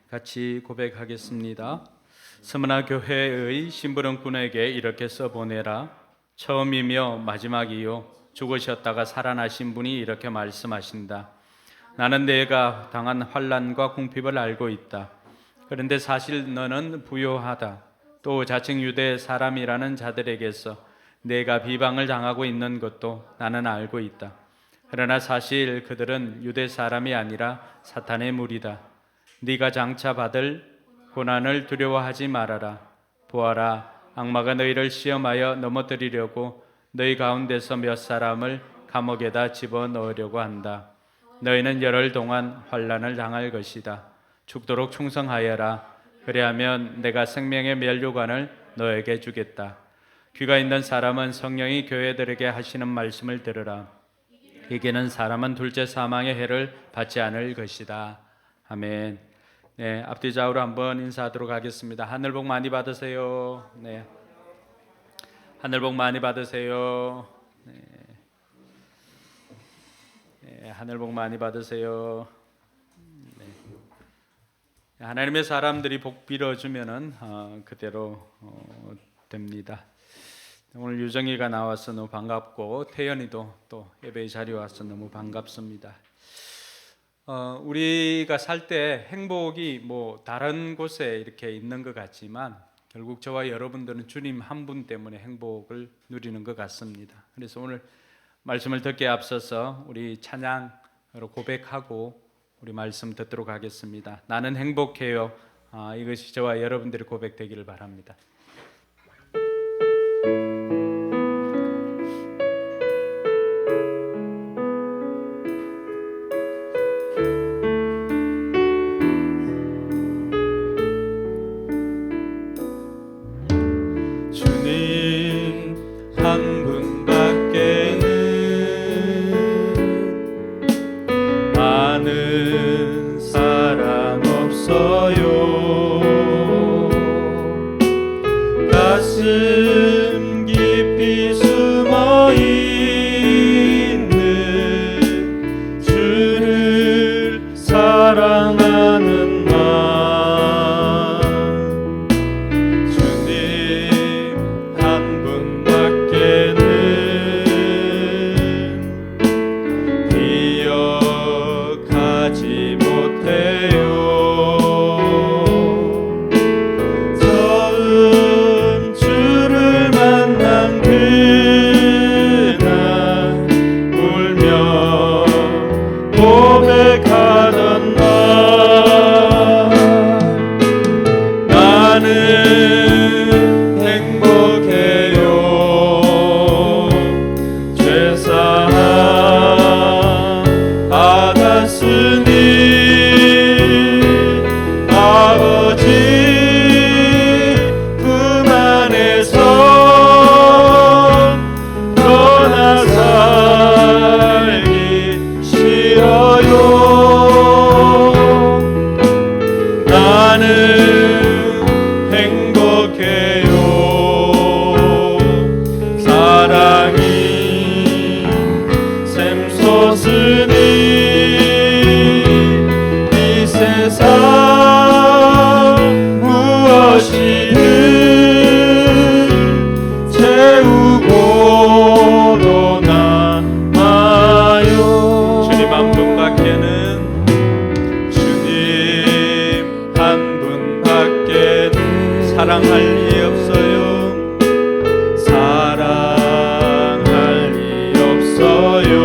같이 고백하겠습니다. 스무나 교회의 심부름꾼에게 이렇게 써보내라. 처음이며 마지막이요 죽으셨다가 살아나신 분이 이렇게 말씀하신다. 나는 내가 당한 환난과 궁핍을 알고 있다. 그런데 사실 너는 부요하다. 또 자칭 유대 사람이라는 자들에게서 내가 비방을 당하고 있는 것도 나는 알고 있다. 그러나 사실 그들은 유대 사람이 아니라 사탄의 무리다. 네가 장차 받을 고난을 두려워하지 말아라. 보아라, 악마가 너희를 시험하여 넘어뜨리려고 너희 가운데서 몇 사람을 감옥에다 집어넣으려고 한다. 너희는 열흘 동안 환난을 당할 것이다. 죽도록 충성하여라. 그리하면 내가 생명의 면류관을 너에게 주겠다. 귀가 있는 사람은 성령이 교회들에게 하시는 말씀을 들으라. 이기는 사람은 둘째 사망의 해를 받지 않을 것이다. 아멘. 네, 앞뒤 좌우로 한번 인사하도록 하겠습니다. 하늘 복 많이 받으세요. 네, 하늘 복 많이 받으세요. 네, 하늘 복 많이 받으세요. 네. 하나님의 사람들이 복 빌어주면은 그대로 됩니다. 오늘 유정이가 나와서 너무 반갑고 태연이도 또 예배의 자리에 와서 너무 반갑습니다. 우리가 살 때 행복이 뭐 다른 곳에 이렇게 있는 것 같지만 결국 저와 여러분들은 주님 한 분 때문에 행복을 누리는 것 같습니다. 그래서 오늘 말씀을 듣기에 앞서서 우리 찬양으로 고백하고 우리 말씀 듣도록 하겠습니다. 나는 행복해요. 이것이 저와 여러분들의 고백되기를 바랍니다. 아는 사람 없어요. 가슴 깊이 숨어 있는 주를 사랑하는 마음, 주님 한 분밖에는 기억하지 못해요. 처음 주를 만난 그날 울며 고백하던 날, 나는 행복해요. 죄사함 받았으니 아버지 품 안에서 떠나 살기 싫어요. 나는 행복해요. 사랑이 샘솟으니 이 세상 무엇이든 채우고도 남아요. 주님 한 분밖에는, 주님 한 분밖에는 사랑할 리 없어요. 사랑할 리 없어요.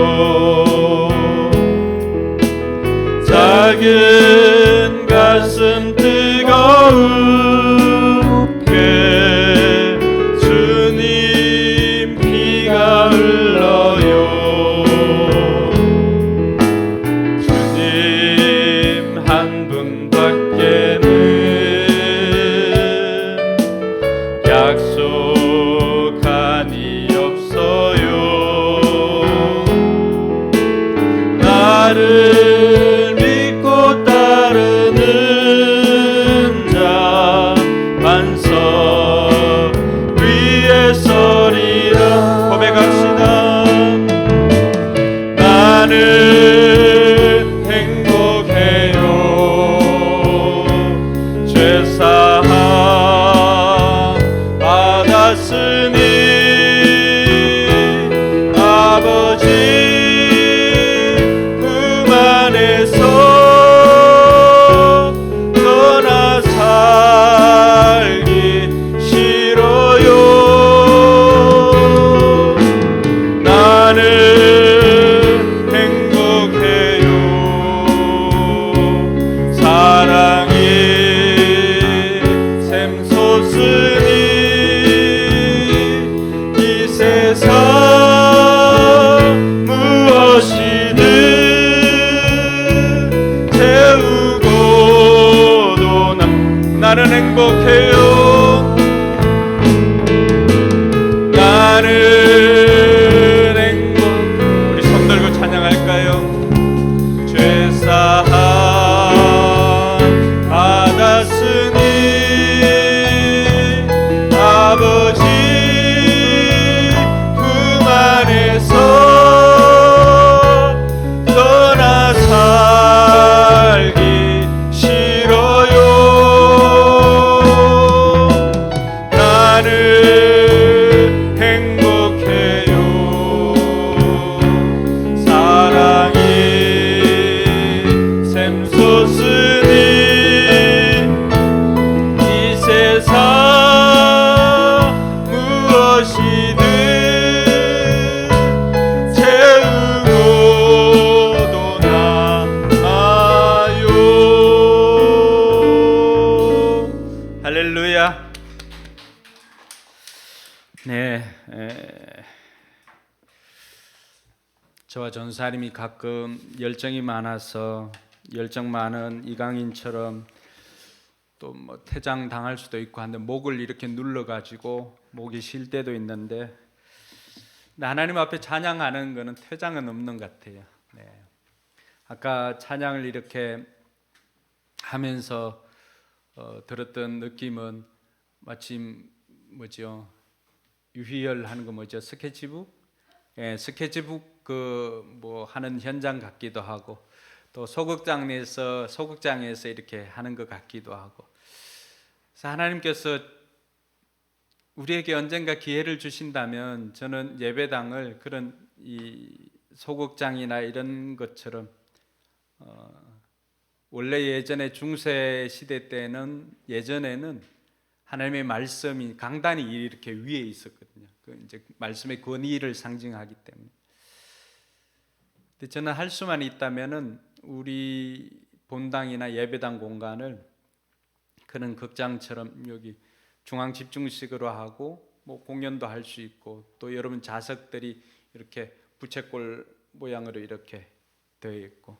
작은 가슴 뜨거울게 주님 피가 흘러요. 주님 한 분밖에는 약속하니 없어요. 나를 믿고 따르는 자 반석 위에 서리라. 고백합시다. 나는 행복해요. 죄사함 받았으니 아버지 품 안에서 떠나 살기 싫어요. 나는 행복해요. 사랑이 샘솟으니 이 세상 무엇이든 채우고도 나는 행복해요. 나는 행복. 우리 손 들고 찬양할까요? 죄사함 받았으니 아버지 품 안에서 떠나 살기 싫어요. 나는 행복해요. 사랑이 샘솟으니 이 세상 무엇이든 채우고도 남아요. 할렐루야. 네, 저와 전사님이 가끔 열정이 많아서 열정 많은 이강인처럼 또 뭐 퇴장 당할 수도 있고 한데 목을 이렇게 눌러 가지고 목이 쉴 때도 있는데 하나님 앞에 찬양하는 거는 퇴장은 없는 것 같아요. 네. 아까 찬양을 이렇게 하면서 들었던 느낌은 마침 뭐죠? 유희열 하는 거 뭐죠? 스케치북? 예, 스케치북 그 뭐 하는 현장 같기도 하고 또 소극장에서 이렇게 하는 것 같기도 하고. 그래서 하나님께서 우리에게 언젠가 기회를 주신다면 저는 예배당을 그런 이 소극장이나 이런 것처럼 원래 예전에 중세 시대 때는 예전에는 하나님의 말씀이 강단이 이렇게 위에 있었거든요. 그 이제 말씀의 권위를 상징하기 때문에. 근데 저는 할 수만 있다면은 우리 본당이나 예배당 공간을 그런 극장처럼 여기 중앙 집중식으로 하고 뭐 공연도 할 수 있고 또 여러분 좌석들이 이렇게 부채꼴 모양으로 이렇게 되어 있고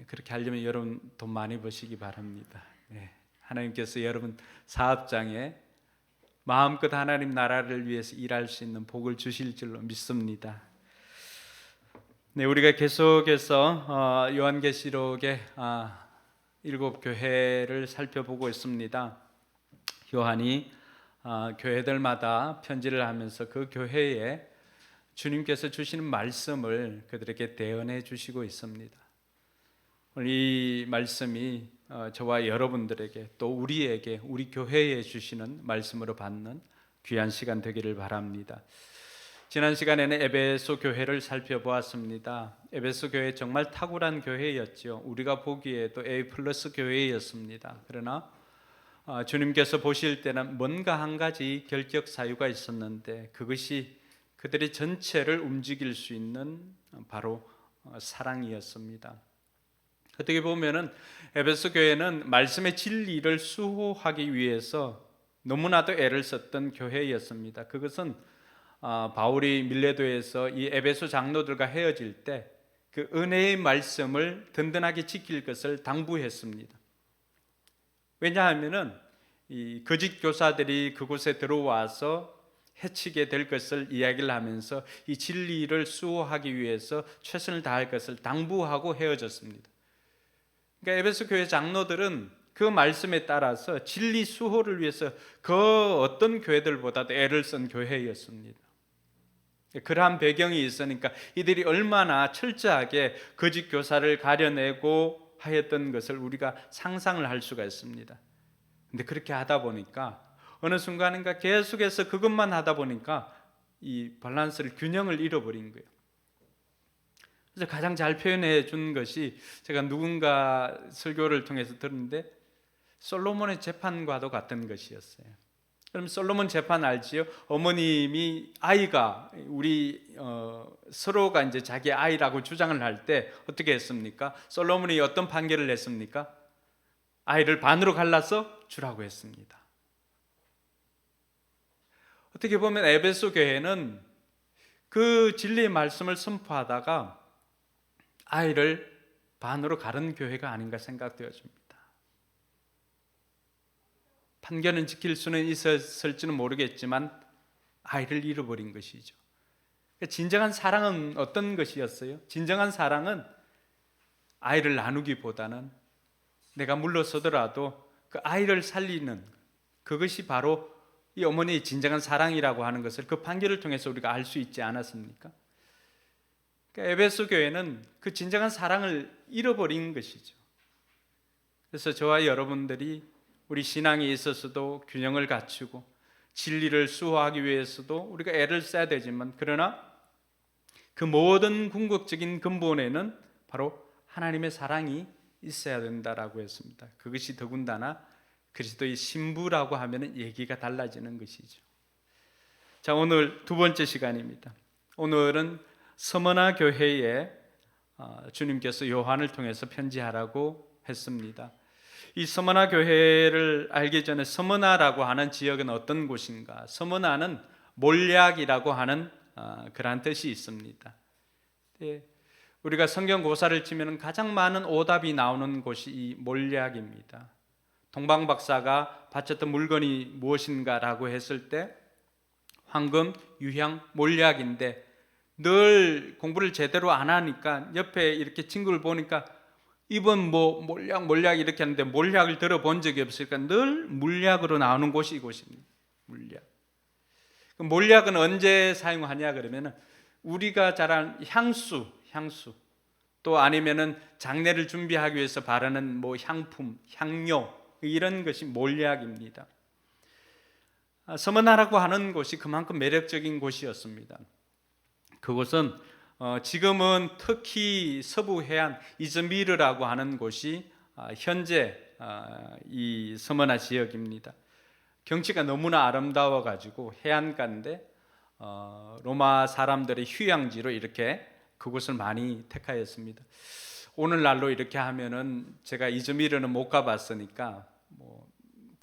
그렇게 하려면 여러분 돈 많이 버시기 바랍니다. 네. 하나님께서 여러분 사업장에 마음껏 하나님 나라를 위해서 일할 수 있는 복을 주실 줄로 믿습니다. 네, 우리가 계속해서 요한계시록의 7교회를 살펴보고 있습니다. 요한이 교회들마다 편지를 하면서 그 교회에 주님께서 주시는 말씀을 그들에게 대언해 주시고 있습니다. 오늘 이 말씀이 저와 여러분들에게 또 우리에게 우리 교회에 주시는 말씀으로 받는 귀한 시간 되기를 바랍니다. 지난 시간에는 에베소 교회를 살펴보았습니다. 에베소 교회 정말 탁월한 교회였죠. 우리가 보기에도 A+ 교회였습니다. 그러나 주님께서 보실 때는 뭔가 한 가지 결격 사유가 있었는데 그것이 그들의 전체를 움직일 수 있는 바로 사랑이었습니다. 어떻게 보면은 에베소 교회는 말씀의 진리를 수호하기 위해서 너무나도 애를 썼던 교회였습니다. 그것은 바울이 밀레도에서 이 에베소 장로들과 헤어질 때 그 은혜의 말씀을 든든하게 지킬 것을 당부했습니다. 왜냐하면은 이 거짓 교사들이 그곳에 들어와서 해치게 될 것을 이야기를 하면서 이 진리를 수호하기 위해서 최선을 다할 것을 당부하고 헤어졌습니다. 그러니까 에베소 교회 장로들은 그 말씀에 따라서 진리 수호를 위해서 그 어떤 교회들보다도 애를 쓴 교회였습니다. 그러한 배경이 있으니까 이들이 얼마나 철저하게 거짓 교사를 가려내고 하였던 것을 우리가 상상을 할 수가 있습니다. 근데 그렇게 하다 보니까 어느 순간인가 계속해서 그것만 하다 보니까 이 밸런스를 균형을 잃어버린 거예요. 그래서 가장 잘 표현해 준 것이 제가 누군가 설교를 통해서 들었는데 솔로몬의 재판과도 같은 것이었어요. 그럼 솔로몬 재판 알지요? 어머님이 아이가 우리 서로가 이제 자기 아이라고 주장을 할 때 어떻게 했습니까? 솔로몬이 어떤 판결을 했습니까? 아이를 반으로 갈라서 주라고 했습니다. 어떻게 보면 에베소 교회는 그 진리의 말씀을 선포하다가 아이를 반으로 가른 교회가 아닌가 생각되어집니다. 판결은 지킬 수는 있었을지는 모르겠지만 아이를 잃어버린 것이죠. 진정한 사랑은 어떤 것이었어요? 진정한 사랑은 아이를 나누기보다는 내가 물러서더라도 그 아이를 살리는 그것이 바로 이 어머니의 진정한 사랑이라고 하는 것을 그 판결을 통해서 우리가 알 수 있지 않았습니까? 그러니까 에베소 교회는 그 진정한 사랑을 잃어버린 것이죠. 그래서 저와 여러분들이 우리 신앙에 있어서도 균형을 갖추고 진리를 수호하기 위해서도 우리가 애를 써야 되지만 그러나 그 모든 궁극적인 근본에는 바로 하나님의 사랑이 있어야 된다라고 했습니다. 그것이 더군다나 그리스도의 신부라고 하면 얘기가 달라지는 것이죠. 자, 오늘 두 번째 시간입니다. 오늘은 서머나 교회에 주님께서 요한을 통해서 편지하라고 했습니다. 이 서머나 교회를 알기 전에 서머나라고 하는 지역은 어떤 곳인가? 서머나는 몰약이라고 하는 그런 뜻이 있습니다. 우리가 성경 고사를 치면 가장 많은 오답이 나오는 곳이 이 몰약입니다. 동방 박사가 바쳤던 물건이 무엇인가라고 했을 때 황금, 유향, 몰약인데 늘 공부를 제대로 안 하니까 옆에 이렇게 친구를 보니까 이번 뭐 몰약 이렇게 하는데 몰약을 들어본 적이 없으니까 늘 물약으로 나오는 곳이 이곳입니다. 물약. 그 몰약은 언제 사용하냐 그러면은 우리가 잘 아는 향수 또 아니면은 장례를 준비하기 위해서 바르는 뭐 향품, 향료 이런 것이 몰약입니다. 서머나라고 하는 곳이 그만큼 매력적인 곳이었습니다. 그곳은 지금은 터키 서부 해안 이즈미르라고 하는 곳이 현재 이 서머나 지역입니다. 경치가 너무나 아름다워 가지고 해안가인데 로마 사람들의 휴양지로 이렇게 그곳을 많이 택하였습니다. 오늘날로 이렇게 하면은 제가 이즈미르는 못 가봤으니까 뭐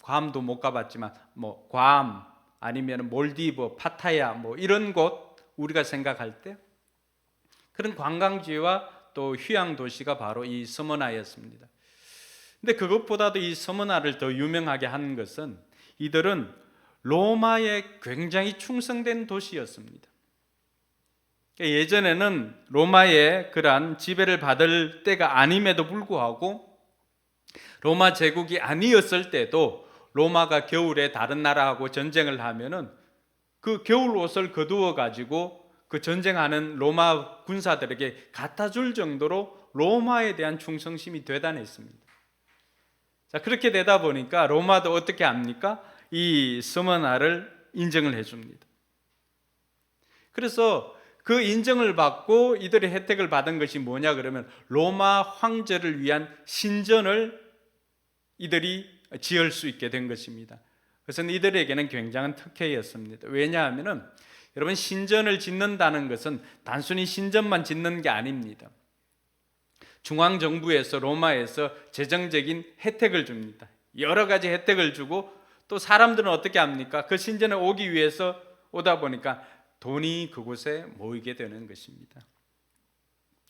괌도 못 가봤지만 뭐 괌 아니면 몰디브, 파타야 뭐 이런 곳 우리가 생각할 때 그런 관광지와 또 휴양 도시가 바로 이 서머나였습니다. 근데 그것보다도 이 서머나를 더 유명하게 한 것은 이들은 로마에 굉장히 충성된 도시였습니다. 예전에는 로마의 그러한 지배를 받을 때가 아님에도 불구하고 로마 제국이 아니었을 때도 로마가 겨울에 다른 나라하고 전쟁을 하면은 그 겨울 옷을 거두어 가지고 그 전쟁하는 로마 군사들에게 갖다 줄 정도로 로마에 대한 충성심이 대단했습니다. 자, 그렇게 되다 보니까 로마도 어떻게 합니까? 이 서머나를 인정을 해줍니다. 그래서 그 인정을 받고 이들의 혜택을 받은 것이 뭐냐 그러면 로마 황제를 위한 신전을 이들이 지을 수 있게 된 것입니다. 그래서 이들에게는 굉장한 특혜였습니다. 왜냐하면은 여러분 신전을 짓는다는 것은 단순히 신전만 짓는 게 아닙니다. 중앙정부에서 로마에서 재정적인 혜택을 줍니다. 여러 가지 혜택을 주고 또 사람들은 어떻게 합니까? 그 신전에 오기 위해서 오다 보니까 돈이 그곳에 모이게 되는 것입니다.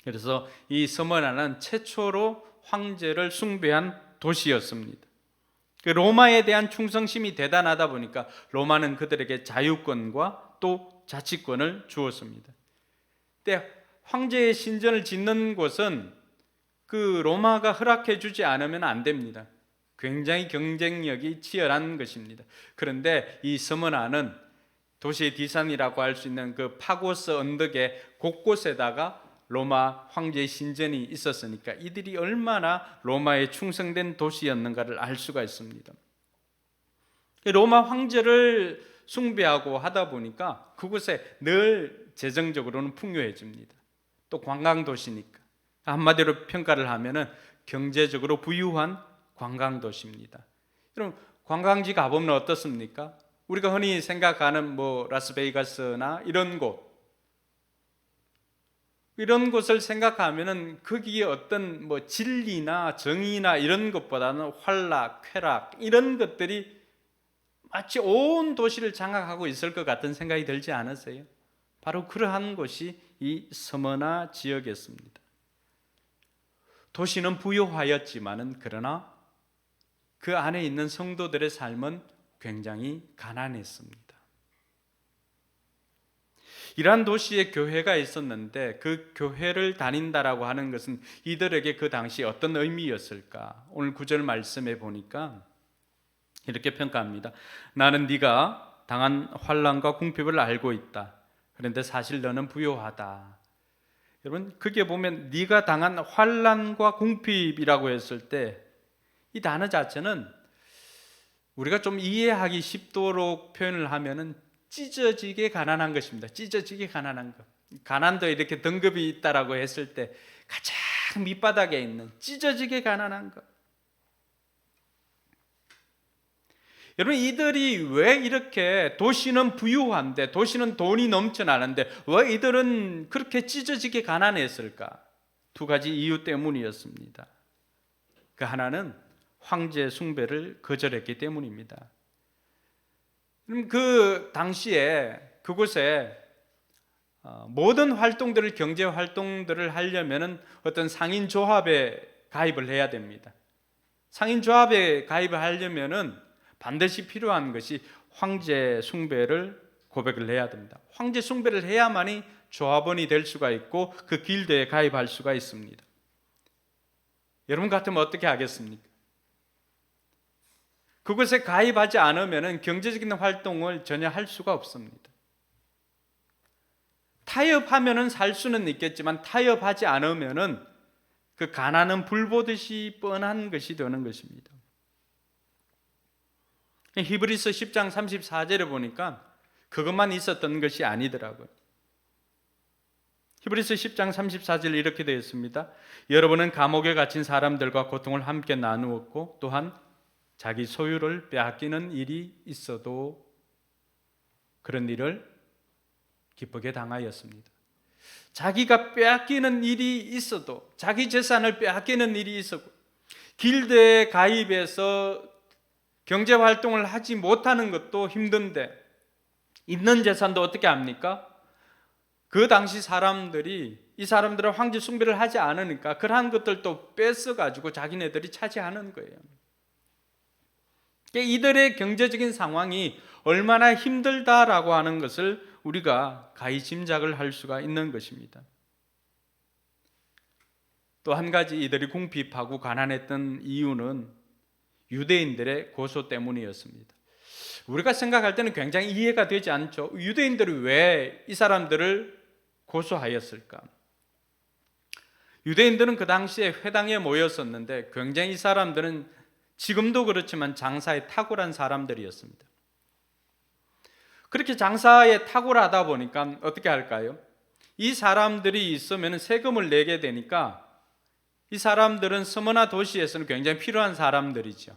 그래서 이 서머나는 최초로 황제를 숭배한 도시였습니다. 그 로마에 대한 충성심이 대단하다 보니까 로마는 그들에게 자유권과 또 자치권을 주었습니다. 근데 황제의 신전을 짓는 곳은 그 로마가 허락해 주지 않으면 안 됩니다. 굉장히 경쟁력이 치열한 것입니다. 그런데 이 서머나는 도시의 디산이라고 할 수 있는 그 파고스 언덕의 곳곳에다가 로마 황제의 신전이 있었으니까 이들이 얼마나 로마에 충성된 도시였는가를 알 수가 있습니다. 로마 황제를 숭배하고 하다 보니까 그곳에 늘 재정적으로는 풍요해집니다. 또 관광도시니까 한마디로 평가를 하면은 경제적으로 부유한 관광도시입니다. 여러분 관광지 가보면 어떻습니까? 우리가 흔히 생각하는 뭐 라스베이거스나 이런 곳을 생각하면은 거기에 어떤 뭐 진리나 정의나 이런 것보다는 환락, 쾌락 이런 것들이 마치 온 도시를 장악하고 있을 것 같은 생각이 들지 않으세요? 바로 그러한 곳이 이 서머나 지역이었습니다. 도시는 부유하였지만은 그러나 그 안에 있는 성도들의 삶은 굉장히 가난했습니다. 이러한 도시에 교회가 있었는데 그 교회를 다닌다라고 하는 것은 이들에게 그 당시 어떤 의미였을까? 오늘 9절 말씀에 보니까 이렇게 평가합니다. 나는 네가 당한 환난과 궁핍을 알고 있다. 그런데 사실 너는 부요하다. 여러분 그게 보면 네가 당한 환난과 궁핍이라고 했을 때 이 단어 자체는 우리가 좀 이해하기 쉽도록 표현을 하면은 찢어지게 가난한 것입니다. 찢어지게 가난한 것. 가난도 이렇게 등급이 있다라고 했을 때 가장 밑바닥에 있는 찢어지게 가난한 것. 여러분 이들이 왜 이렇게 도시는 부유한데 도시는 돈이 넘쳐나는데 왜 이들은 그렇게 찢어지게 가난했을까? 두 가지 이유 때문이었습니다. 그 하나는 황제 숭배를 거절했기 때문입니다. 그 당시에 그곳에 모든 활동들을 경제 활동들을 하려면은 어떤 상인 조합에 가입을 해야 됩니다. 상인 조합에 가입을 하려면은 반드시 필요한 것이 황제 숭배를 고백을 해야 됩니다. 황제 숭배를 해야만이 조합원이 될 수가 있고 그 길드에 가입할 수가 있습니다. 여러분 같으면 어떻게 하겠습니까? 그것에 가입하지 않으면 경제적인 활동을 전혀 할 수가 없습니다. 타협하면은 살 수는 있겠지만 타협하지 않으면은 그 가난은 불 보듯이 뻔한 것이 되는 것입니다. 히브리서 10장 34절에 보니까 그것만 있었던 것이 아니더라고요. 히브리서 10장 34절 이렇게 되어 있습니다. 여러분은 감옥에 갇힌 사람들과 고통을 함께 나누었고 또한 자기 소유를 빼앗기는 일이 있어도 그런 일을 기쁘게 당하였습니다. 자기가 빼앗기는 일이 있어도, 자기 재산을 빼앗기는 일이 있었고 길드에 가입해서 경제활동을 하지 못하는 것도 힘든데 있는 재산도 어떻게 합니까? 그 당시 사람들이 이 사람들은 황제 숭배를 하지 않으니까 그러한 것들도 뺏어가지고 자기네들이 차지하는 거예요. 이들의 경제적인 상황이 얼마나 힘들다라고 하는 것을 우리가 가히 짐작을 할 수가 있는 것입니다. 또 한 가지 이들이 궁핍하고 가난했던 이유는 유대인들의 고소 때문이었습니다. 우리가 생각할 때는 굉장히 이해가 되지 않죠. 유대인들이 왜 이 사람들을 고소하였을까? 유대인들은 그 당시에 회당에 모였었는데 굉장히 이 사람들은 지금도 그렇지만 장사에 탁월한 사람들이었습니다. 그렇게 장사에 탁월하다 보니까 어떻게 할까요? 이 사람들이 있으면 세금을 내게 되니까 이 사람들은 서머나 도시에서는 굉장히 필요한 사람들이죠.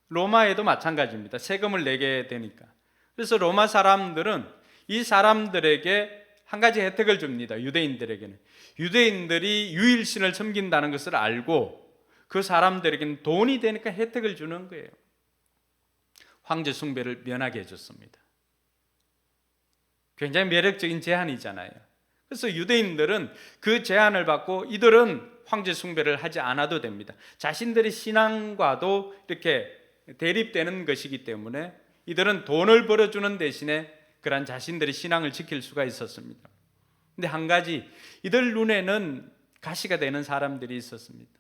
로마에도 마찬가지입니다. 세금을 내게 되니까. 그래서 로마 사람들은 이 사람들에게 한 가지 혜택을 줍니다. 유대인들에게는. 유대인들이 유일신을 섬긴다는 것을 알고 그 사람들에게는 돈이 되니까 혜택을 주는 거예요. 황제 숭배를 면하게 해줬습니다. 굉장히 매력적인 제안이잖아요. 그래서 유대인들은 그 제안을 받고 이들은 황제 숭배를 하지 않아도 됩니다. 자신들의 신앙과도 이렇게 대립되는 것이기 때문에 이들은 돈을 벌어주는 대신에 그러한 자신들의 신앙을 지킬 수가 있었습니다. 근데 한 가지 이들 눈에는 가시가 되는 사람들이 있었습니다.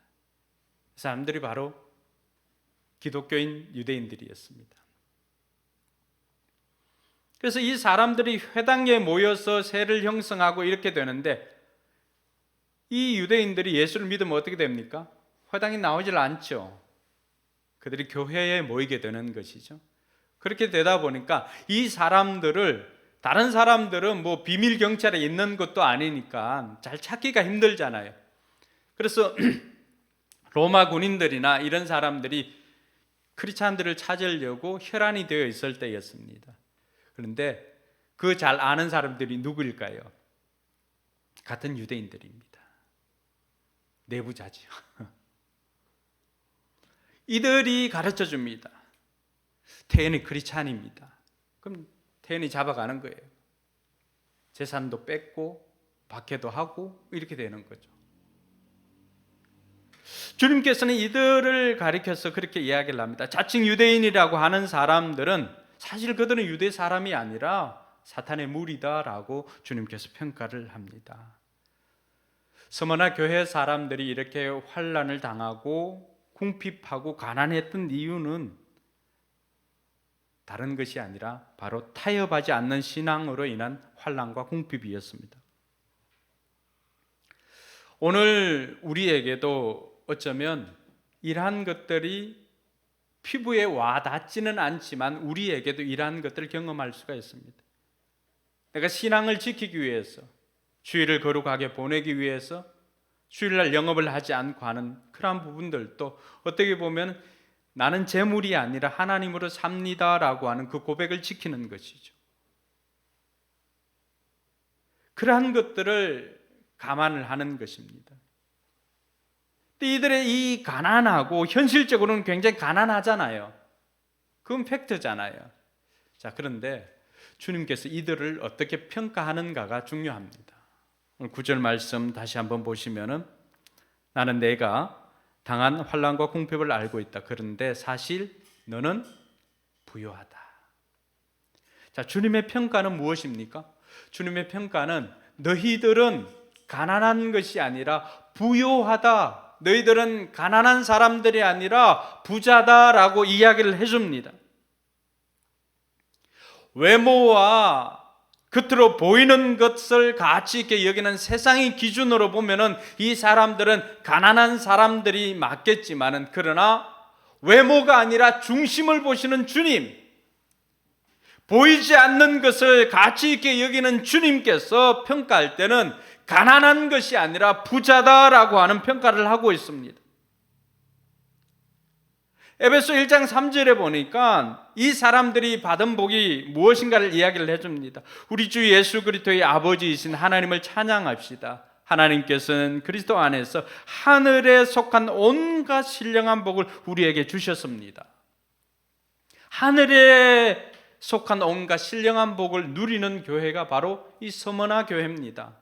그 사람들이 바로 기독교인 유대인들이었습니다. 그래서 이 사람들이 회당에 모여서 세를 형성하고 이렇게 되는데 이 유대인들이 예수를 믿으면 어떻게 됩니까? 회당에 나오질 않죠. 그들이 교회에 모이게 되는 것이죠. 그렇게 되다 보니까 이 사람들을 다른 사람들은 뭐 비밀 경찰에 있는 것도 아니니까 잘 찾기가 힘들잖아요. 그래서 로마 군인들이나 이런 사람들이 크리스찬들을 찾으려고 혈안이 되어 있을 때였습니다. 그런데 그 잘 아는 사람들이 누구일까요? 같은 유대인들입니다. 내부자지요. 이들이 가르쳐 줍니다. 태연이 크리스찬입니다. 그럼 태연이 잡아가는 거예요. 재산도 뺏고 박해도 하고 이렇게 되는 거죠. 주님께서는 이들을 가리켜서 그렇게 이야기를 합니다. 자칭 유대인이라고 하는 사람들은 사실 그들은 유대 사람이 아니라 사탄의 무리다라고 주님께서 평가를 합니다. 서머나 교회 사람들이 이렇게 환난을 당하고 궁핍하고 가난했던 이유는 다른 것이 아니라 바로 타협하지 않는 신앙으로 인한 환난과 궁핍이었습니다. 오늘 우리에게도 어쩌면 이러한 것들이 피부에 와 닿지는 않지만 우리에게도 이러한 것들을 경험할 수가 있습니다. 내가 신앙을 지키기 위해서 주일을 거룩하게 보내기 위해서 주일날 영업을 하지 않고 하는 그러한 부분들도 어떻게 보면 나는 재물이 아니라 하나님으로 삽니다라고 하는 그 고백을 지키는 것이죠. 그러한 것들을 감안을 하는 것입니다. 이들의 이 가난하고 현실적으로는 굉장히 가난하잖아요. 그건 팩트잖아요. 자, 그런데 주님께서 이들을 어떻게 평가하는가가 중요합니다. 오늘 9절 말씀 다시 한번 보시면은 나는 내가 당한 환난과 궁핍을 알고 있다. 그런데 사실 너는 부유하다. 자, 주님의 평가는 무엇입니까? 주님의 평가는 너희들은 가난한 것이 아니라 부요하다. 너희들은 가난한 사람들이 아니라 부자다라고 이야기를 해줍니다. 외모와 겉으로 보이는 것을 가치 있게 여기는 세상의 기준으로 보면은 이 사람들은 가난한 사람들이 맞겠지만은, 그러나 외모가 아니라 중심을 보시는 주님, 보이지 않는 것을 가치 있게 여기는 주님께서 평가할 때는 가난한 것이 아니라 부자다라고 하는 평가를 하고 있습니다. 에베소 1장 3절에 보니까 이 사람들이 받은 복이 무엇인가를 이야기를 해줍니다. 우리 주 예수 그리스도의 아버지이신 하나님을 찬양합시다. 하나님께서는 그리스도 안에서 하늘에 속한 온갖 신령한 복을 우리에게 주셨습니다. 하늘에 속한 온갖 신령한 복을 누리는 교회가 바로 이 서머나 교회입니다.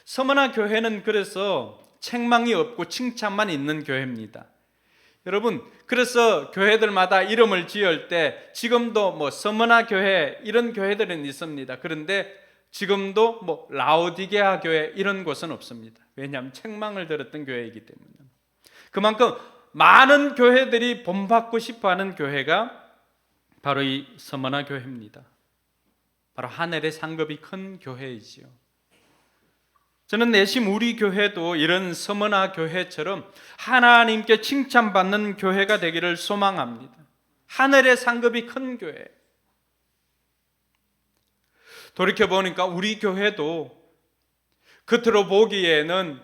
서머나 교회는 그래서 책망이 없고 칭찬만 있는 교회입니다. 여러분, 그래서 교회들마다 이름을 지을 때 지금도 뭐 서머나 교회 이런 교회들은 있습니다. 그런데 지금도 뭐 라오디게아 교회 이런 곳은 없습니다. 왜냐하면 책망을 들었던 교회이기 때문에. 그만큼 많은 교회들이 본받고 싶어하는 교회가 바로 이 서머나 교회입니다. 바로 하늘의 상급이 큰 교회이지요. 저는 내심 우리 교회도 이런 서머나 교회처럼 하나님께 칭찬받는 교회가 되기를 소망합니다. 하늘의 상급이 큰 교회. 돌이켜보니까 우리 교회도 겉으로 보기에는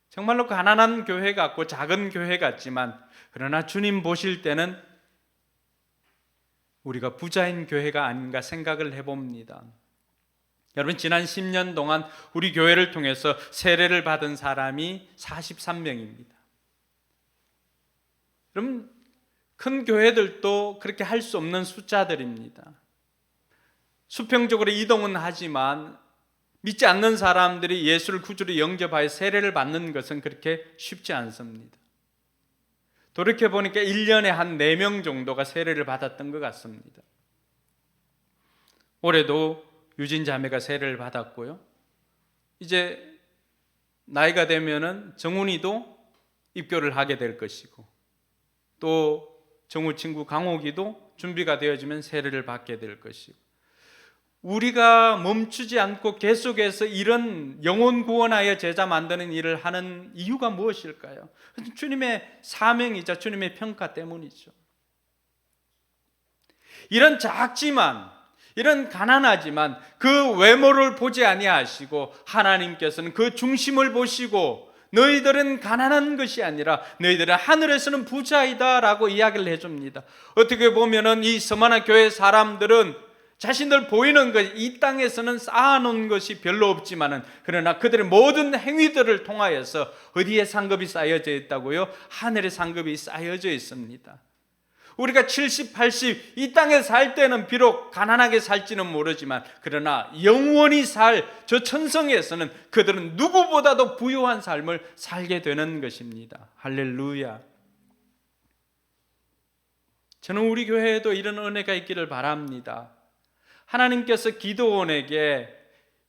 정말로 가난한 교회 같고 작은 교회 같지만, 그러나 주님 보실 때는 우리가 부자인 교회가 아닌가 생각을 해봅니다. 여러분, 지난 10년 동안 우리 교회를 통해서 세례를 받은 사람이 43명입니다. 여러분, 큰 교회들도 그렇게 할 수 없는 숫자들입니다. 수평적으로 이동은 하지만 믿지 않는 사람들이 예수를 구주로 영접하여 세례를 받는 것은 그렇게 쉽지 않습니다. 돌이켜보니까 1년에 한 4명 정도가 세례를 받았던 것 같습니다. 올해도 유진 자매가 세례를 받았고요. 이제 나이가 되면은 정훈이도 입교를 하게 될 것이고, 또 정우 친구 강옥이도 준비가 되어지면 세례를 받게 될 것이고, 우리가 멈추지 않고 계속해서 이런 영혼 구원하여 제자 만드는 일을 하는 이유가 무엇일까요? 주님의 사명이자 주님의 평가 때문이죠. 이런 작지만, 이런 가난하지만 그 외모를 보지 아니하시고 하나님께서는 그 중심을 보시고 너희들은 가난한 것이 아니라 너희들은 하늘에서는 부자이다 라고 이야기를 해줍니다. 어떻게 보면은 이 서머나 교회 사람들은 자신들 보이는 것, 이 땅에서는 쌓아놓은 것이 별로 없지만은, 그러나 그들의 모든 행위들을 통하여서 어디에 상급이 쌓여져 있다고요? 하늘의 상급이 쌓여져 있습니다. 우리가 70, 80 이 땅에 살 때는 비록 가난하게 살지는 모르지만, 그러나 영원히 살 저 천성에서는 그들은 누구보다도 부유한 삶을 살게 되는 것입니다. 할렐루야. 저는 우리 교회에도 이런 은혜가 있기를 바랍니다. 하나님께서 기드온에게,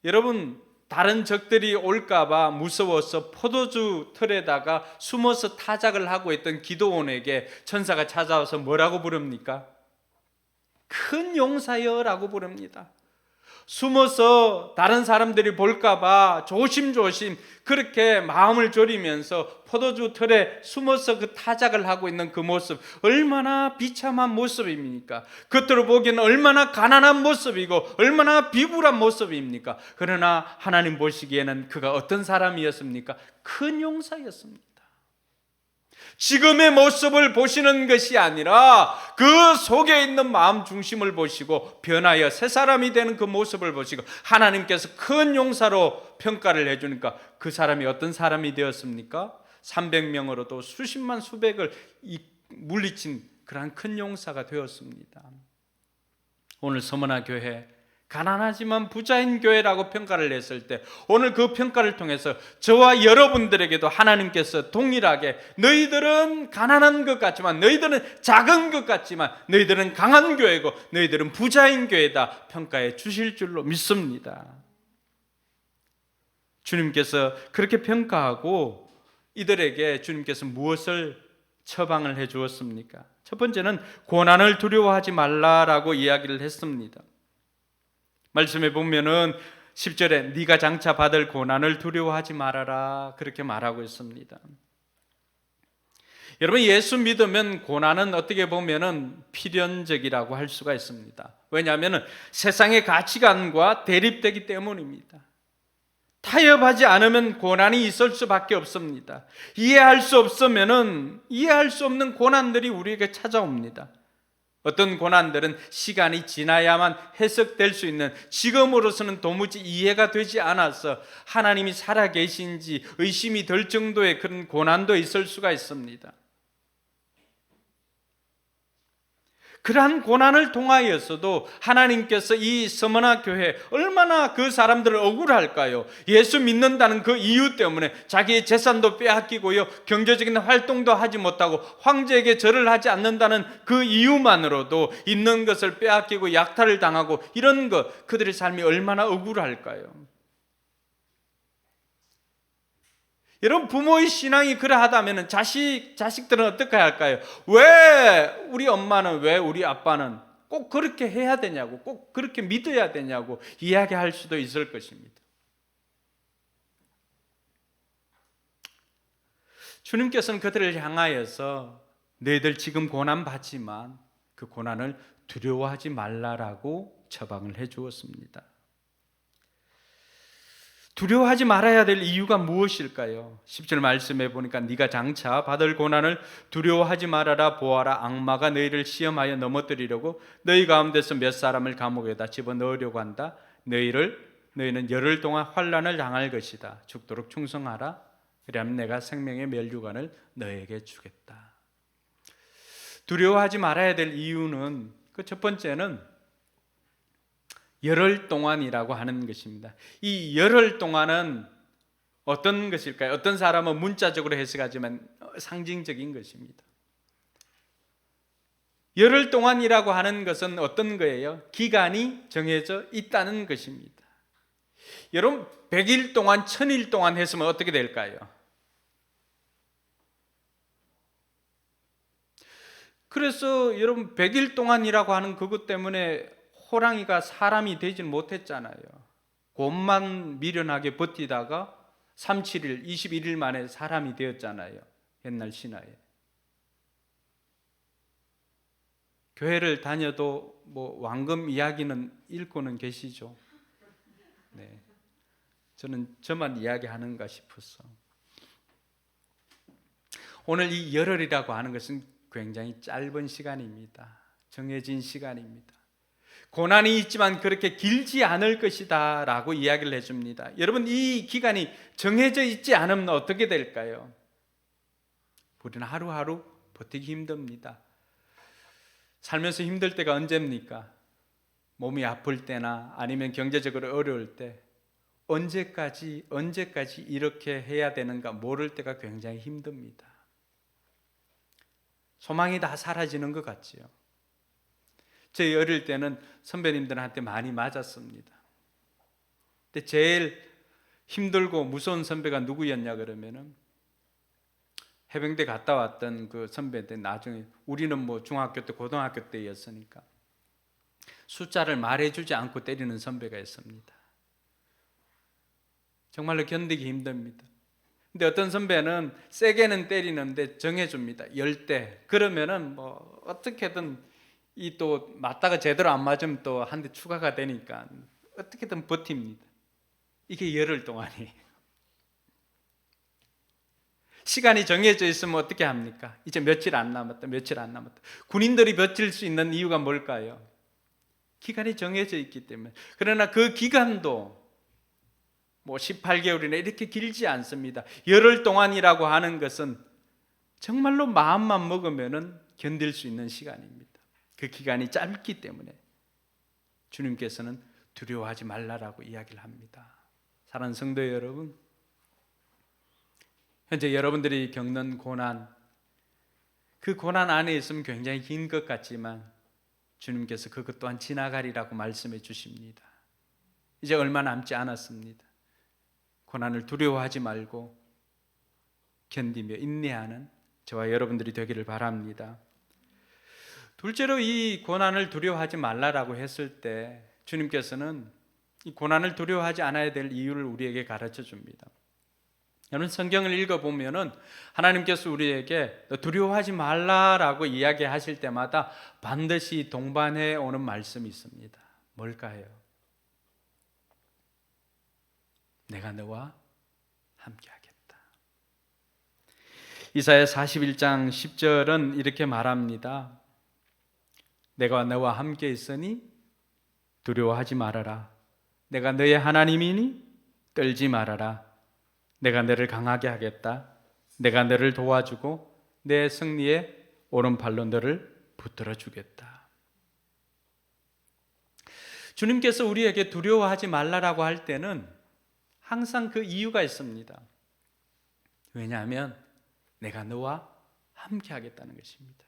여러분, 다른 적들이 올까봐 무서워서 포도주 틀에다가 숨어서 타작을 하고 있던 기드온에게 천사가 찾아와서 뭐라고 부릅니까? 큰 용사여라고 부릅니다. 숨어서 다른 사람들이 볼까봐 조심조심 그렇게 마음을 졸이면서 포도주 틀에 숨어서 그 타작을 하고 있는 그 모습, 얼마나 비참한 모습입니까? 겉으로 보기에는 얼마나 가난한 모습이고 얼마나 비굴한 모습입니까? 그러나 하나님 보시기에는 그가 어떤 사람이었습니까? 큰 용사였습니다. 지금의 모습을 보시는 것이 아니라 그 속에 있는 마음 중심을 보시고 변하여 새 사람이 되는 그 모습을 보시고 하나님께서 큰 용사로 평가를 해주니까 그 사람이 어떤 사람이 되었습니까? 300명으로도 수십만 수백을 물리친 그러한 큰 용사가 되었습니다. 오늘 서머나 교회, 가난하지만 부자인 교회라고 평가를 했을 때, 오늘 그 평가를 통해서 저와 여러분들에게도 하나님께서 동일하게 너희들은 가난한 것 같지만, 너희들은 작은 것 같지만 너희들은 강한 교회고 너희들은 부자인 교회다 평가해 주실 줄로 믿습니다. 주님께서 그렇게 평가하고 이들에게 주님께서 무엇을 처방을 해 주었습니까? 첫 번째는 고난을 두려워하지 말라라고 이야기를 했습니다. 말씀에 보면은 10절에 네가 장차 받을 고난을 두려워하지 말아라 그렇게 말하고 있습니다. 여러분, 예수 믿으면 고난은 어떻게 보면은 필연적이라고 할 수가 있습니다. 왜냐하면 세상의 가치관과 대립되기 때문입니다. 타협하지 않으면 고난이 있을 수밖에 없습니다. 이해할 수 없으면은 이해할 수 없는 고난들이 우리에게 찾아옵니다. 어떤 고난들은 시간이 지나야만 해석될 수 있는, 지금으로서는 도무지 이해가 되지 않아서 하나님이 살아계신지 의심이 들 정도의 그런 고난도 있을 수가 있습니다. 그러한 고난을 통하여서도 하나님께서 이 서머나 교회 얼마나 그 사람들을 억울할까요? 예수 믿는다는 그 이유 때문에 자기의 재산도 빼앗기고요, 경제적인 활동도 하지 못하고 황제에게 절을 하지 않는다는 그 이유만으로도 있는 것을 빼앗기고 약탈을 당하고 이런 것, 그들의 삶이 얼마나 억울할까요? 여러분, 부모의 신앙이 그러하다면 자식들은 어떻게 할까요? 왜 우리 엄마는, 왜 우리 아빠는 꼭 그렇게 해야 되냐고, 꼭 그렇게 믿어야 되냐고 이야기할 수도 있을 것입니다. 주님께서는 그들을 향하여서 너희들 지금 고난 받지만 그 고난을 두려워하지 말라라고 처방을 해 주었습니다. 두려워하지 말아야 될 이유가 무엇일까요? 10절 말씀해 보니까 네가 장차 받을 고난을 두려워하지 말아라. 보아라, 악마가 너희를 시험하여 넘어뜨리려고 너희 가운데서 몇 사람을 감옥에다 집어넣으려고 한다. 너희는 열흘 동안 환난을 당할 것이다. 죽도록 충성하라. 그리하면 내가 생명의 멸류관을 너에게 주겠다. 두려워하지 말아야 될 이유는, 그 첫 번째는 열흘 동안이라고 하는 것입니다. 이 열흘 동안은 어떤 것일까요? 어떤 사람은 문자적으로 해석하지만 상징적인 것입니다. 열흘 동안이라고 하는 것은 어떤 거예요? 기간이 정해져 있다는 것입니다. 여러분, 100일 동안, 1000일 동안 했으면 어떻게 될까요? 그래서 여러분, 100일 동안이라고 하는 그것 때문에 호랑이가 사람이 되진 못했잖아요. 곰만 미련하게 버티다가 37일, 21일 만에 사람이 되었잖아요. 옛날 신화에. 교회를 다녀도 뭐 왕금 이야기는 읽고는 계시죠. 네. 저는 저만 이야기하는가 싶어서. 오늘 이 열흘이라고 하는 것은 굉장히 짧은 시간입니다. 정해진 시간입니다. 고난이 있지만 그렇게 길지 않을 것이다 라고 이야기를 해줍니다. 여러분, 이 기간이 정해져 있지 않으면 어떻게 될까요? 우리는 하루하루 버티기 힘듭니다. 살면서 힘들 때가 언제입니까? 몸이 아플 때나 아니면 경제적으로 어려울 때, 언제까지 이렇게 해야 되는가 모를 때가 굉장히 힘듭니다. 소망이 다 사라지는 것 같지요. 저희 어릴 때는 선배님들한테 많이 맞았습니다. 근데 제일 힘들고 무서운 선배가 누구였냐 그러면은 해병대 갔다 왔던 그 선배인데, 나중에 우리는 뭐 중학교 때 고등학교 때였으니까 숫자를 말해주지 않고 때리는 선배가 있습니다. 정말로 견디기 힘듭니다. 근데 어떤 선배는 세게는 때리는데 정해줍니다. 10대. 그러면은 뭐 어떻게든 이 또 맞다가 제대로 안 맞으면 또 한 대 추가가 되니까 어떻게든 버팁니다. 이게 열흘 동안이에요. 시간이 정해져 있으면 어떻게 합니까? 이제 며칠 안 남았다. 군인들이 버틸 수 있는 이유가 뭘까요? 기간이 정해져 있기 때문에. 그러나 그 기간도 뭐 18개월이나 이렇게 길지 않습니다. 열흘 동안이라고 하는 것은 정말로 마음만 먹으면 견딜 수 있는 시간입니다. 그 기간이 짧기 때문에 주님께서는 두려워하지 말라라고 이야기를 합니다. 사랑하는 성도 여러분, 현재 여러분들이 겪는 고난, 그 고난 안에 있으면 굉장히 긴 것 같지만 주님께서 그것 또한 지나가리라고 말씀해 주십니다. 이제 얼마 남지 않았습니다. 고난을 두려워하지 말고 견디며 인내하는 저와 여러분들이 되기를 바랍니다. 둘째로 이 고난을 두려워하지 말라라고 했을 때 주님께서는 이 고난을 두려워하지 않아야 될 이유를 우리에게 가르쳐 줍니다. 여러분 성경을 읽어보면은 하나님께서 우리에게 너 두려워하지 말라라고 이야기하실 때마다 반드시 동반해 오는 말씀이 있습니다. 뭘까요? 내가 너와 함께하겠다. 이사야 41장 10절은 이렇게 말합니다. 내가 너와 함께 있으니 두려워하지 말아라. 내가 너의 하나님이니 떨지 말아라. 내가 너를 강하게 하겠다. 내가 너를 도와주고 내 승리의 오른팔로 너를 붙들어 주겠다. 주님께서 우리에게 두려워하지 말라라고 할 때는 항상 그 이유가 있습니다. 왜냐하면 내가 너와 함께 하겠다는 것입니다.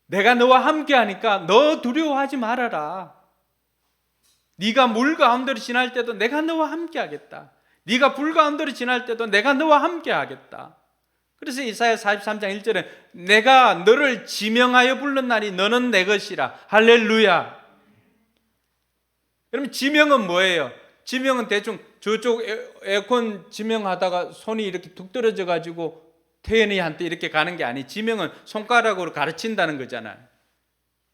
내가 너와 함께 하니까 너 두려워하지 말아라. 네가 물 가운데로 지날 때도 내가 너와 함께 하겠다. 네가 불 가운데로 지날 때도 내가 너와 함께 하겠다. 그래서 이사야 43장 1절에 내가 너를 지명하여 부른 날이 너는 내 것이라. 할렐루야. 여러분 지명은 뭐예요? 지명은 대충 저쪽 에어컨 지명하다가 손이 이렇게 툭 떨어져 가지고 태연이한테 이렇게 가는 게 아니, 지명은 손가락으로 가르친다는 거잖아요.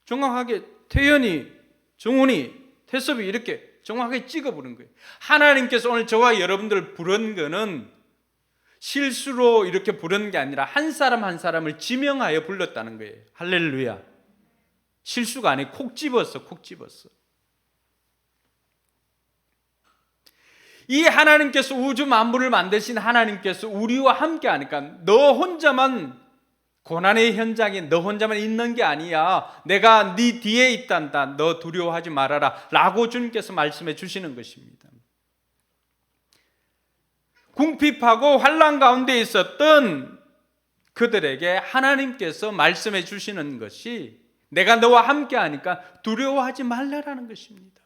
정확하게 태연이, 정훈이, 태섭이 이렇게 정확하게 찍어 부른 거예요. 하나님께서 오늘 저와 여러분들을 부른 거는 실수로 이렇게 부른 게 아니라 한 사람 한 사람을 지명하여 불렀다는 거예요. 할렐루야. 실수가 아니고 콕 집었어. 이 하나님께서 우주 만물을 만드신 하나님께서 우리와 함께 하니까 너 혼자만 고난의 현장에 너 혼자만 있는 게 아니야. 내가 네 뒤에 있단다. 너 두려워하지 말아라 라고 주님께서 말씀해 주시는 것입니다. 궁핍하고 환난 가운데 있었던 그들에게 하나님께서 말씀해 주시는 것이 내가 너와 함께 하니까 두려워하지 말라라는 것입니다.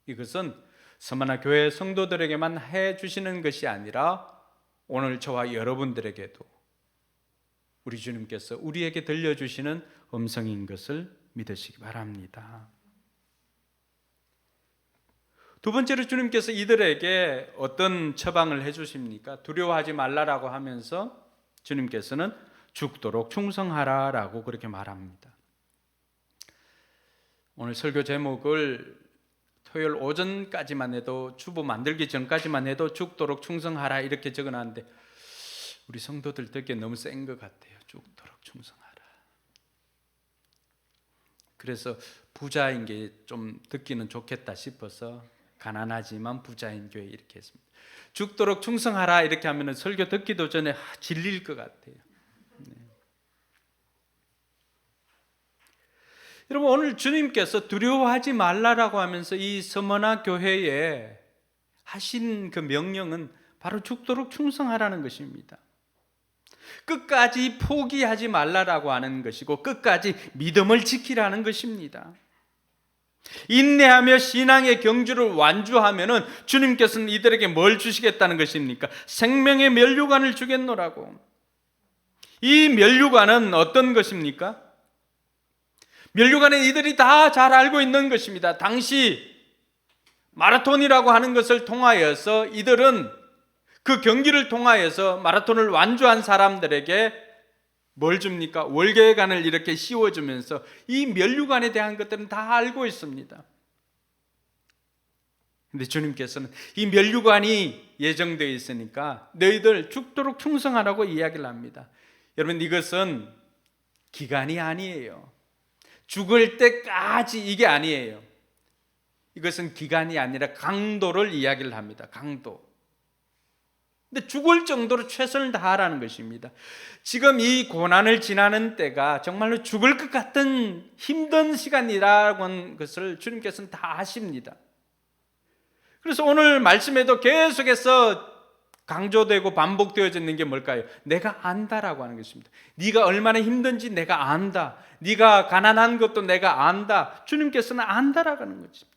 이것은 서머나 교회 성도들에게만 해 주시는 것이 아니라 오늘 저와 여러분들에게도 우리 주님께서 우리에게 들려주시는 음성인 것을 믿으시기 바랍니다. 두 번째로 주님께서 이들에게 어떤 처방을 해주십니까? 두려워하지 말라라고 하면서 주님께서는 죽도록 충성하라라고 그렇게 말합니다. 오늘 설교 제목을 토요일 오전까지만 해도 주보 만들기 전까지만 해도 죽도록 충성하라 이렇게 적어놨는데 우리 성도들 듣기에 너무 센 것 같아요. 죽도록 충성하라. 그래서 부자인 게 좀 듣기는 좋겠다 싶어서 가난하지만 부자인 교회 이렇게 했습니다. 죽도록 충성하라 이렇게 하면 설교 듣기도 전에 질릴 것 같아요. 네. 여러분 오늘 주님께서 두려워하지 말라라고 하면서 이 서머나 교회에 하신 그 명령은 바로 죽도록 충성하라는 것입니다. 끝까지 포기하지 말라라고 하는 것이고 끝까지 믿음을 지키라는 것입니다. 인내하며 신앙의 경주를 완주하면은 주님께서는 이들에게 뭘 주시겠다는 것입니까? 생명의 면류관을 주겠노라고. 이 면류관은 어떤 것입니까? 면류관은 이들이 다 잘 알고 있는 것입니다. 당시 마라톤이라고 하는 것을 통하여서 이들은 그 경기를 통하여서 마라톤을 완주한 사람들에게 뭘 줍니까? 월계관을 이렇게 씌워주면서 이 면류관에 대한 것들은 다 알고 있습니다. 근데 주님께서는 이 면류관이 예정되어 있으니까 너희들 죽도록 충성하라고 이야기를 합니다. 여러분 이것은 기간이 아니에요. 죽을 때까지 이게 아니에요. 이것은 기간이 아니라 강도를 이야기를 합니다. 강도. 근데 죽을 정도로 최선을 다하라는 것입니다. 지금 이 고난을 지나는 때가 정말로 죽을 것 같은 힘든 시간이라고 하는 것을 주님께서는 다 아십니다. 그래서 오늘 말씀에도 계속해서 강조되고 반복되어지는 게 뭘까요? 내가 안다라고 하는 것입니다. 네가 얼마나 힘든지 내가 안다. 네가 가난한 것도 내가 안다. 주님께서는 안다라고 하는 것입니다.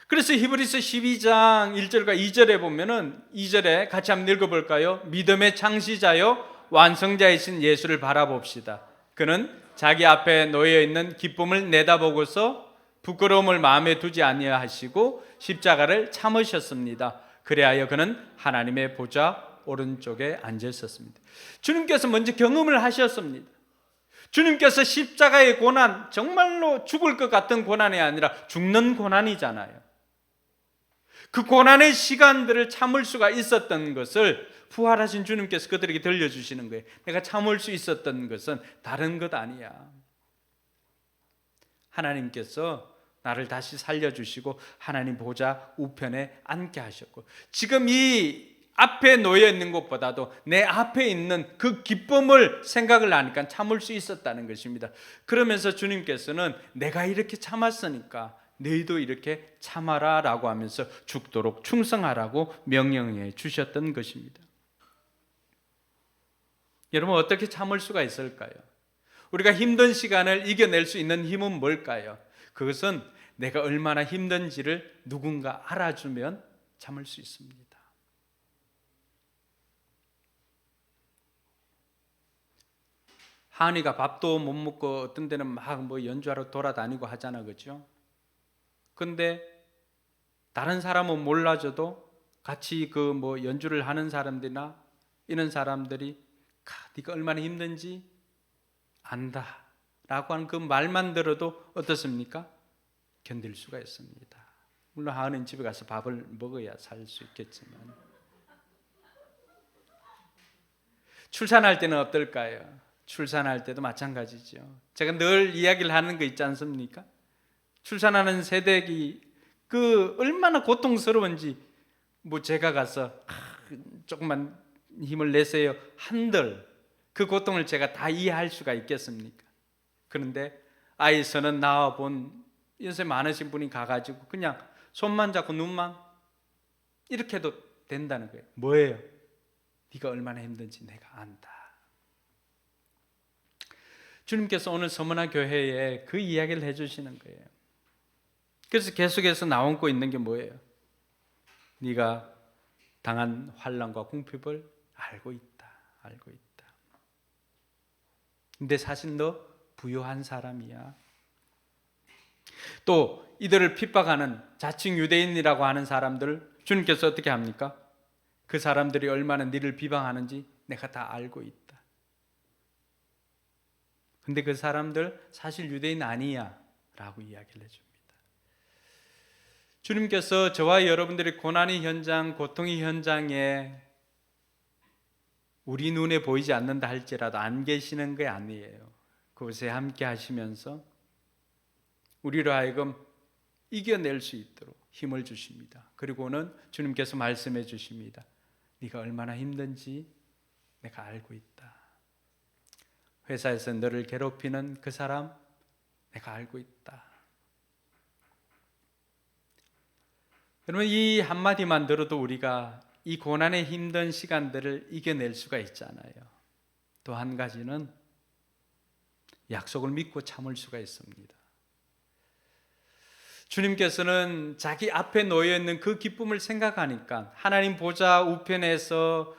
그래서 히브리서 12장 1절과 2절에 보면은 2절에 같이 한번 읽어볼까요? 믿음의 창시자요 완성자이신 예수를 바라봅시다. 그는 자기 앞에 놓여 있는 기쁨을 내다보고서 부끄러움을 마음에 두지 아니하시고 십자가를 참으셨습니다. 그래하여 그는 하나님의 보좌 오른쪽에 앉아 있었습니다. 주님께서 먼저 경험을 하셨습니다. 주님께서 십자가의 고난, 정말로 죽을 것 같은 고난이 아니라 죽는 고난이잖아요. 그 고난의 시간들을 참을 수가 있었던 것을 부활하신 주님께서 그들에게 들려주시는 거예요. 내가 참을 수 있었던 것은 다른 것 아니야. 하나님께서 나를 다시 살려주시고 하나님 보좌 우편에 앉게 하셨고, 지금 이 앞에 놓여 있는 것보다도 내 앞에 있는 그 기쁨을 생각을 하니까 참을 수 있었다는 것입니다. 그러면서 주님께서는 내가 이렇게 참았으니까 너희도 이렇게 참아라 라고 하면서 죽도록 충성하라고 명령해 주셨던 것입니다. 여러분, 어떻게 참을 수가 있을까요? 우리가 힘든 시간을 이겨낼 수 있는 힘은 뭘까요? 그것은 내가 얼마나 힘든지를 누군가 알아주면 참을 수 있습니다. 하은이가 밥도 못 먹고 어떤 데는 막 뭐 연주하러 돌아다니고 하잖아, 그렇죠? 근데 다른 사람은 몰라줘도 같이 그 뭐 연주를 하는 사람들이나 이런 사람들이 네가 얼마나 힘든지 안다 라고 하는 그 말만 들어도 어떻습니까? 견딜 수가 있습니다. 물론 하은이는 집에 가서 밥을 먹어야 살 수 있겠지만, 출산할 때는 어떨까요? 출산할 때도 마찬가지죠. 제가 늘 이야기를 하는 거 있지 않습니까? 출산하는 새댁이 그 얼마나 고통스러운지, 뭐 제가 가서 조금만 힘을 내세요 한들 그 고통을 제가 다 이해할 수가 있겠습니까? 그런데 아이서는 나와 본 연세 많으신 분이 가가지고 그냥 손만 잡고 눈만 이렇게 해도 된다는 거예요. 뭐예요? 네가 얼마나 힘든지 내가 안다. 주님께서 오늘 서문화 교회에 그 이야기를 해주시는 거예요. 그래서 계속해서 나오고 있는 게 뭐예요? 네가 당한 환난과 궁핍을 알고 있다. 알고 있다. 근데 사실 너 부유한 사람이야. 또 이들을 핍박하는 자칭 유대인이라고 하는 사람들, 주님께서 어떻게 합니까? 그 사람들이 얼마나 너를 비방하는지 내가 다 알고 있다. 근데 그 사람들 사실 유대인 아니야 라고 이야기를 해줍니다. 주님께서 저와 여러분들이 고난의 현장, 고통의 현장에 우리 눈에 보이지 않는다 할지라도 안 계시는 게 아니에요. 그곳에 함께 하시면서 우리로 하여금 이겨낼 수 있도록 힘을 주십니다. 그리고는 주님께서 말씀해 주십니다. 네가 얼마나 힘든지 내가 알고 있다. 회사에서 너를 괴롭히는 그 사람 내가 알고 있다. 여러분, 이 한마디만 들어도 우리가 이 고난의 힘든 시간들을 이겨낼 수가 있잖아요. 또 한 가지는 약속을 믿고 참을 수가 있습니다. 주님께서는 자기 앞에 놓여 있는 그 기쁨을 생각하니까 하나님 보좌 우편에서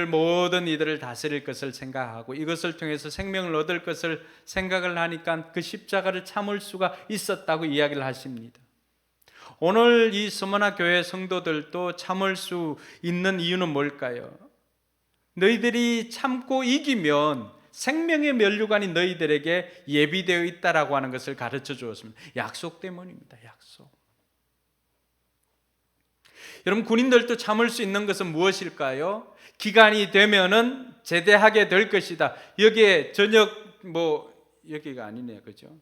모든 이들을 다스릴 것을 생각하고 이것을 통해서 생명을 얻을 것을 생각을 하니까 그 십자가를 참을 수가 있었다고 이야기를 하십니다. 오늘 이 서문화 교회 성도들도 참을 수 있는 이유는 뭘까요? 너희들이 참고 이기면 생명의 면류관이 너희들에게 예비되어 있다라고 하는 것을 가르쳐 주었습니다. 약속 때문입니다. 약속. 여러분, 군인들도 참을 수 있는 것은 무엇일까요? 기간이 되면은 제대하게 될 것이다. 여기에 여기가 아니네요, 그죠?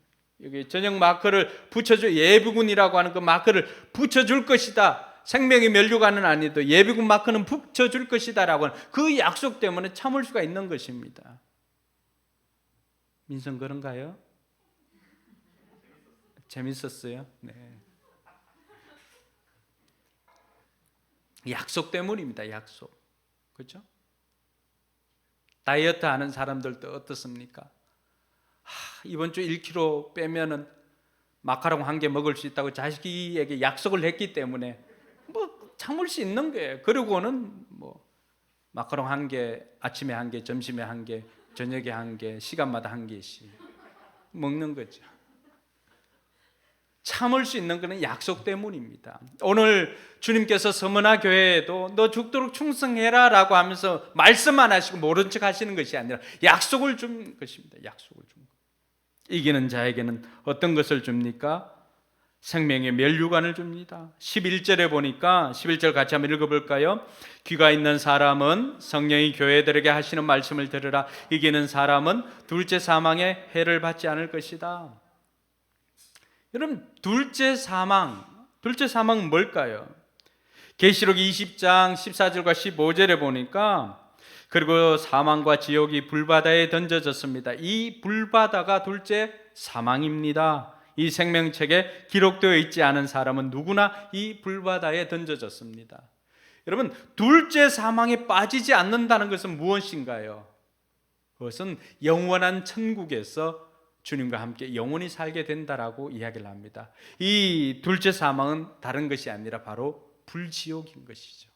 여기 전역 마크를 예비군이라고 하는 그 마크를 붙여줄 것이다. 생명의 면류관은 아니도 예비군 마크는 붙여줄 것이다라고 하는 그 약속 때문에 참을 수가 있는 것입니다. 민성 그런가요? 재밌었어요? 네. 약속 때문입니다. 약속. 그렇죠? 다이어트 하는 사람들도 어떻습니까? 이번 주 1kg 빼면은 마카롱 한 개 먹을 수 있다고 자식에게 약속을 했기 때문에 뭐 참을 수 있는 거예요. 그러고는 뭐 마카롱 한 개, 아침에 한 개, 점심에 한 개, 저녁에 한 개, 시간마다 한 개씩 먹는 거죠. 참을 수 있는 것은 약속 때문입니다. 오늘 주님께서 서머나 교회에도 너 죽도록 충성해라 라고 하면서 말씀 안 하시고 모른 척 하시는 것이 아니라 약속을 준 것입니다. 약속을 준 것. 이기는 자에게는 어떤 것을 줍니까? 생명의 멸류관을 줍니다. 11절에 보니까 11절 같이 한번 읽어볼까요? 귀가 있는 사람은 성령이 교회들에게 하시는 말씀을 들으라. 이기는 사람은 둘째 사망의 해를 받지 않을 것이다. 여러분, 둘째 사망은 뭘까요? 계시록 20장 14절과 15절에 보니까 그리고 사망과 지옥이 불바다에 던져졌습니다. 이 불바다가 둘째 사망입니다. 이 생명책에 기록되어 있지 않은 사람은 누구나 이 불바다에 던져졌습니다. 여러분, 둘째 사망에 빠지지 않는다는 것은 무엇인가요? 그것은 영원한 천국에서 주님과 함께 영원히 살게 된다라고 이야기를 합니다. 이 둘째 사망은 다른 것이 아니라 바로 불지옥인 것이죠.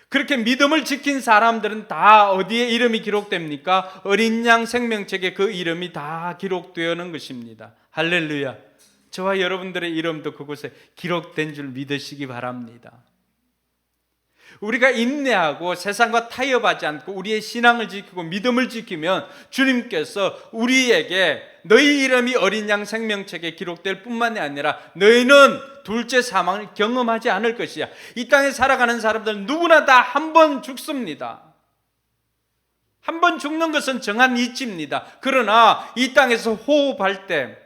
그렇게 믿음을 지킨 사람들은 다 어디에 이름이 기록됩니까? 어린 양 생명책에 그 이름이 다 기록되어는 것입니다. 할렐루야. 저와 여러분들의 이름도 그곳에 기록된 줄 믿으시기 바랍니다. 우리가 인내하고 세상과 타협하지 않고 우리의 신앙을 지키고 믿음을 지키면 주님께서 우리에게 너희 이름이 어린 양 생명책에 기록될 뿐만이 아니라 너희는 둘째 사망을 경험하지 않을 것이야. 이 땅에 살아가는 사람들은 누구나 다 한 번 죽습니다. 한 번 죽는 것은 정한 이치입니다. 그러나 이 땅에서 호흡할 때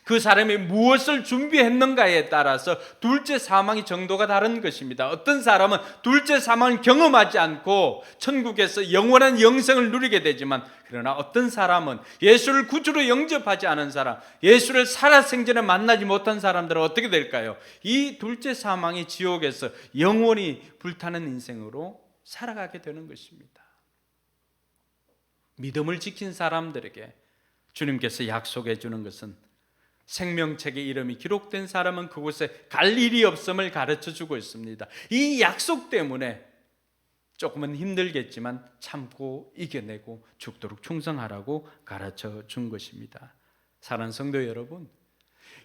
그 사람이 무엇을 준비했는가에 따라서 둘째 사망의 정도가 다른 것입니다. 어떤 사람은 둘째 사망을 경험하지 않고 천국에서 영원한 영생을 누리게 되지만, 그러나 어떤 사람은 예수를 구주로 영접하지 않은 사람, 예수를 살아생전에 만나지 못한 사람들은 어떻게 될까요? 이 둘째 사망의 지옥에서 영원히 불타는 인생으로 살아가게 되는 것입니다. 믿음을 지킨 사람들에게 주님께서 약속해 주는 것은 생명책에 이름이 기록된 사람은 그곳에 갈 일이 없음을 가르쳐 주고 있습니다. 이 약속 때문에 조금은 힘들겠지만 참고 이겨내고 죽도록 충성하라고 가르쳐 준 것입니다. 사랑하는 성도 여러분,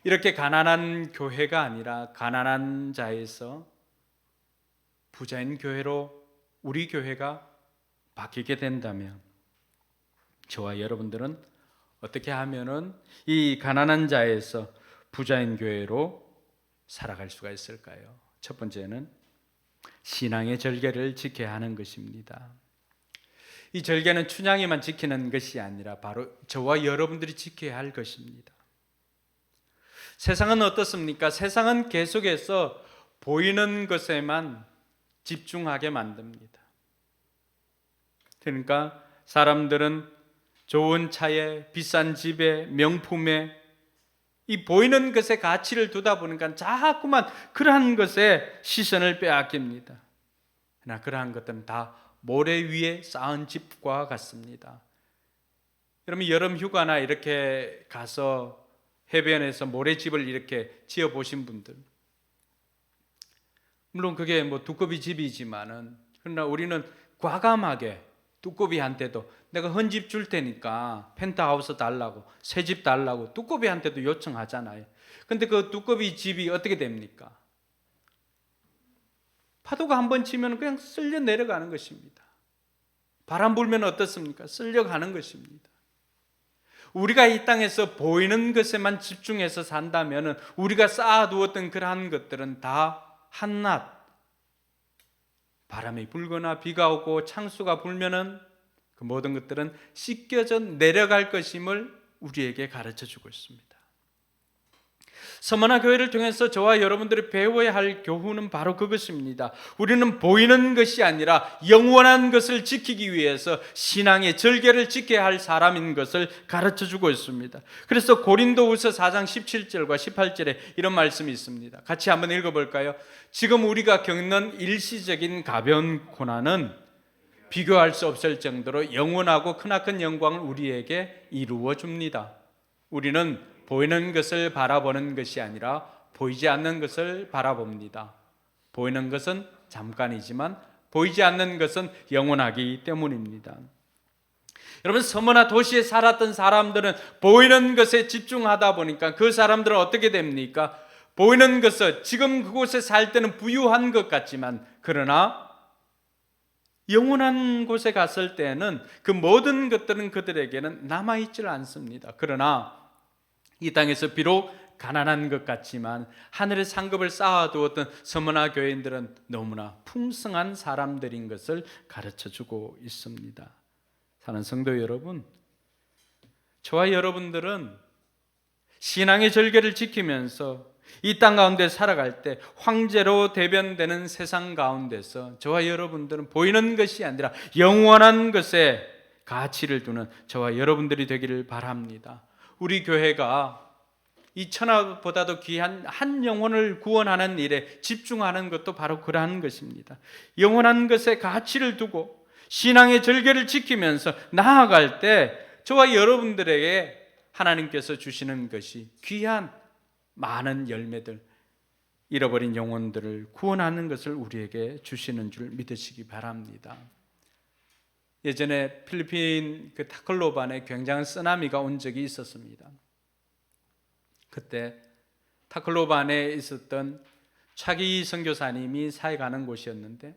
이렇게 가난한 교회가 아니라 가난한 자에서 부자인 교회로 우리 교회가 바뀌게 된다면 저와 여러분들은 어떻게 하면은 이 가난한 자에서 부자인 교회로 살아갈 수가 있을까요? 첫 번째는 신앙의 절개를 지켜야 하는 것입니다. 이 절개는 춘향이만 지키는 것이 아니라 바로 저와 여러분들이 지켜야 할 것입니다. 세상은 어떻습니까? 세상은 계속해서 보이는 것에만 집중하게 만듭니다. 그러니까 사람들은 좋은 차에, 비싼 집에, 명품에, 이 보이는 것에 가치를 두다 보니까 자꾸만 그러한 것에 시선을 빼앗깁니다. 그러나 그러한 것들은 다 모래 위에 쌓은 집과 같습니다. 여러분, 여름 휴가나 이렇게 가서 해변에서 모래집을 이렇게 지어 보신 분들, 물론 그게 뭐 두꺼비 집이지만은, 그러나 우리는 과감하게 두꺼비한테도 내가 헌집 줄 테니까 펜트하우스 달라고, 새 집 달라고 두꺼비한테도 요청하잖아요. 근데 그 두꺼비 집이 어떻게 됩니까? 파도가 한번 치면 그냥 쓸려 내려가는 것입니다. 바람 불면 어떻습니까? 쓸려가는 것입니다. 우리가 이 땅에서 보이는 것에만 집중해서 산다면 우리가 쌓아두었던 그러한 것들은 다 한낱 바람이 불거나 비가 오고 창수가 불면은 그 모든 것들은 씻겨져 내려갈 것임을 우리에게 가르쳐 주고 있습니다. 서머나 교회를 통해서 저와 여러분들이 배워야 할 교훈은 바로 그것입니다. 우리는 보이는 것이 아니라 영원한 것을 지키기 위해서 신앙의 절개를 지켜야 할 사람인 것을 가르쳐 주고 있습니다. 그래서 고린도후서 4장 17절과 18절에 이런 말씀이 있습니다. 같이 한번 읽어볼까요? 지금 우리가 겪는 일시적인 가벼운 고난은 비교할 수 없을 정도로 영원하고 크나큰 영광을 우리에게 이루어 줍니다. 우리는 보이는 것을 바라보는 것이 아니라 보이지 않는 것을 바라봅니다. 보이는 것은 잠깐이지만 보이지 않는 것은 영원하기 때문입니다. 여러분, 서머나 도시에 살았던 사람들은 보이는 것에 집중하다 보니까 그 사람들은 어떻게 됩니까? 보이는 것은 지금 그곳에 살 때는 부유한 것 같지만, 그러나 영원한 곳에 갔을 때는 그 모든 것들은 그들에게는 남아있질 않습니다. 그러나 이 땅에서 비록 가난한 것 같지만 하늘의 상급을 쌓아두었던 서머나 교인들은 너무나 풍성한 사람들인 것을 가르쳐주고 있습니다. 사랑하는 성도 여러분, 저와 여러분들은 신앙의 절개를 지키면서 이 땅 가운데 살아갈 때 황제로 대변되는 세상 가운데서 저와 여러분들은 보이는 것이 아니라 영원한 것에 가치를 두는 저와 여러분들이 되기를 바랍니다. 우리 교회가 이 천하보다도 귀한 한 영혼을 구원하는 일에 집중하는 것도 바로 그러한 것입니다. 영원한 것에 가치를 두고 신앙의 절개를 지키면서 나아갈 때 저와 여러분들에게 하나님께서 주시는 것이 귀한 많은 열매들, 잃어버린 영혼들을 구원하는 것을 우리에게 주시는 줄 믿으시기 바랍니다. 예전에 필리핀 그 타클로반에 굉장한 쓰나미가 온 적이 있었습니다. 그때 타클로반에 있었던 차기 선교사님이 사역하는 곳이었는데,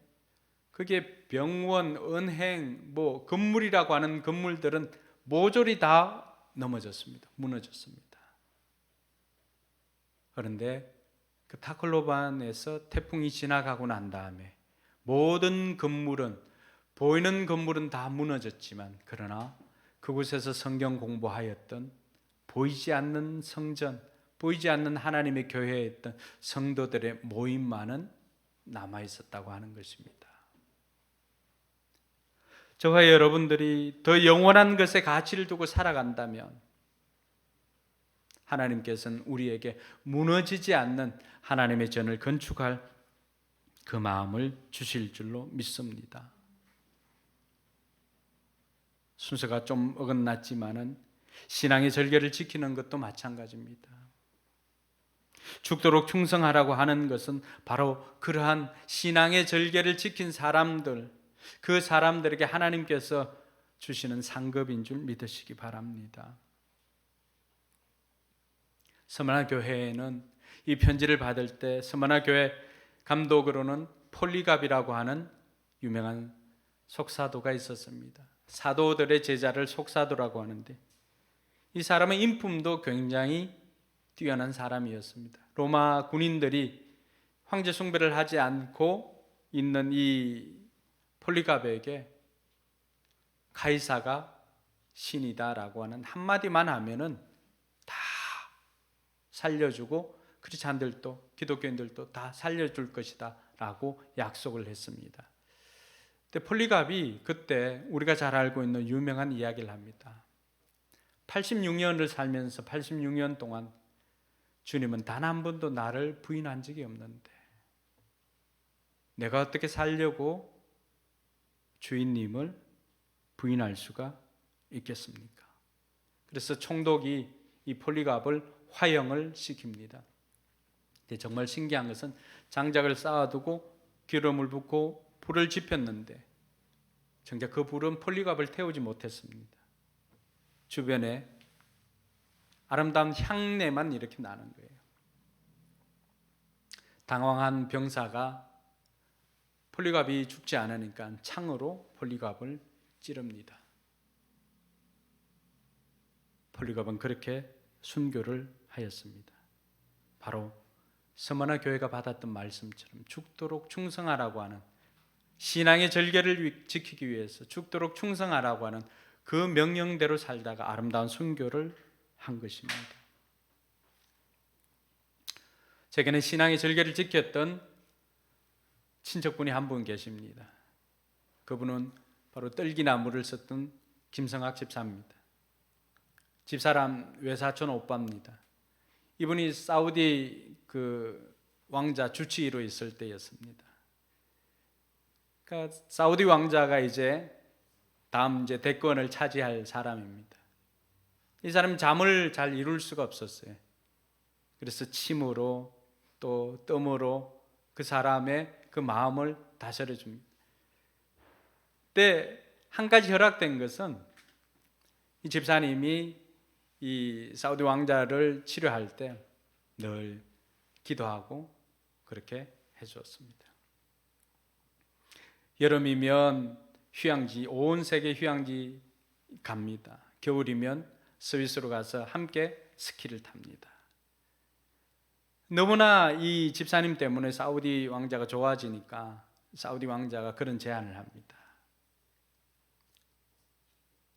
그게 병원, 은행, 건물이라고 하는 건물들은 모조리 다 넘어졌습니다. 무너졌습니다. 그런데 그 타클로반에서 태풍이 지나가고 난 다음에 모든 건물은, 보이는 건물은 다 무너졌지만, 그러나 그곳에서 성경 공부하였던 보이지 않는 성전, 보이지 않는 하나님의 교회에 있던 성도들의 모임만은 남아 있었다고 하는 것입니다. 저와 여러분들이 더 영원한 것에 가치를 두고 살아간다면 하나님께서는 우리에게 무너지지 않는 하나님의 전을 건축할 그 마음을 주실 줄로 믿습니다. 순서가 좀 어긋났지만은 신앙의 절개를 지키는 것도 마찬가지입니다. 죽도록 충성하라고 하는 것은 바로 그러한 신앙의 절개를 지킨 사람들, 그 사람들에게 하나님께서 주시는 상급인 줄 믿으시기 바랍니다. 서머나 교회에는 이 편지를 받을 때 서머나 교회 감독으로는 폴리갑이라고 하는 유명한 속사도가 있었습니다. 사도들의 제자를 속사도라고 하는데, 이 사람의 인품도 굉장히 뛰어난 사람이었습니다. 로마 군인들이 황제 숭배를 하지 않고 있는 이 폴리갑에게 가이사가 신이다라고 하는 한마디만 하면은 다 살려주고 크리스찬들도 기독교인들도 다 살려줄 것이다 라고 약속을 했습니다. 근데 폴리갑이 그때 우리가 잘 알고 있는 유명한 이야기를 합니다. 86년을 살면서 86년 동안 주님은 단 한 번도 나를 부인한 적이 없는데 내가 어떻게 살려고 주인님을 부인할 수가 있겠습니까? 그래서 총독이 이 폴리갑을 화형을 시킵니다. 근데 정말 신기한 것은 장작을 쌓아두고 기름을 붓고 불을 지폈는데 정작 그 불은 폴리갑을 태우지 못했습니다. 주변에 아름다운 향내만 이렇게 나는 거예요. 당황한 병사가 폴리갑이 죽지 않으니까 창으로 폴리갑을 찌릅니다. 폴리갑은 그렇게 순교를 하였습니다. 바로 서머나 교회가 받았던 말씀처럼 죽도록 충성하라고 하는, 신앙의 절개를 지키기 위해서 죽도록 충성하라고 하는 그 명령대로 살다가 아름다운 순교를 한 것입니다. 제게는 신앙의 절개를 지켰던 친척분이 한 분 계십니다. 그분은 바로 떨기나무를 썼던 김성학 집사입니다. 집사람 외사촌 오빠입니다. 이분이 사우디 그 왕자 주치의로 있을 때였습니다. 그러니까 사우디 왕자가 이제 다음 대권을 차지할 사람입니다. 이 사람이 잠을 잘 이룰 수가 없었어요. 그래서 침으로 또 뜸으로 그 사람의 그 마음을 다스려 줍니다. 근데 한 가지 허락된 것은 이 집사님이 이 사우디 왕자를 치료할 때 늘 기도하고 그렇게 해주었습니다. 여름이면 휴양지, 온 세계 휴양지 갑니다. 겨울이면 스위스로 가서 함께 스키를 탑니다. 너무나 이 집사님 때문에 사우디 왕자가 좋아지니까 사우디 왕자가 그런 제안을 합니다.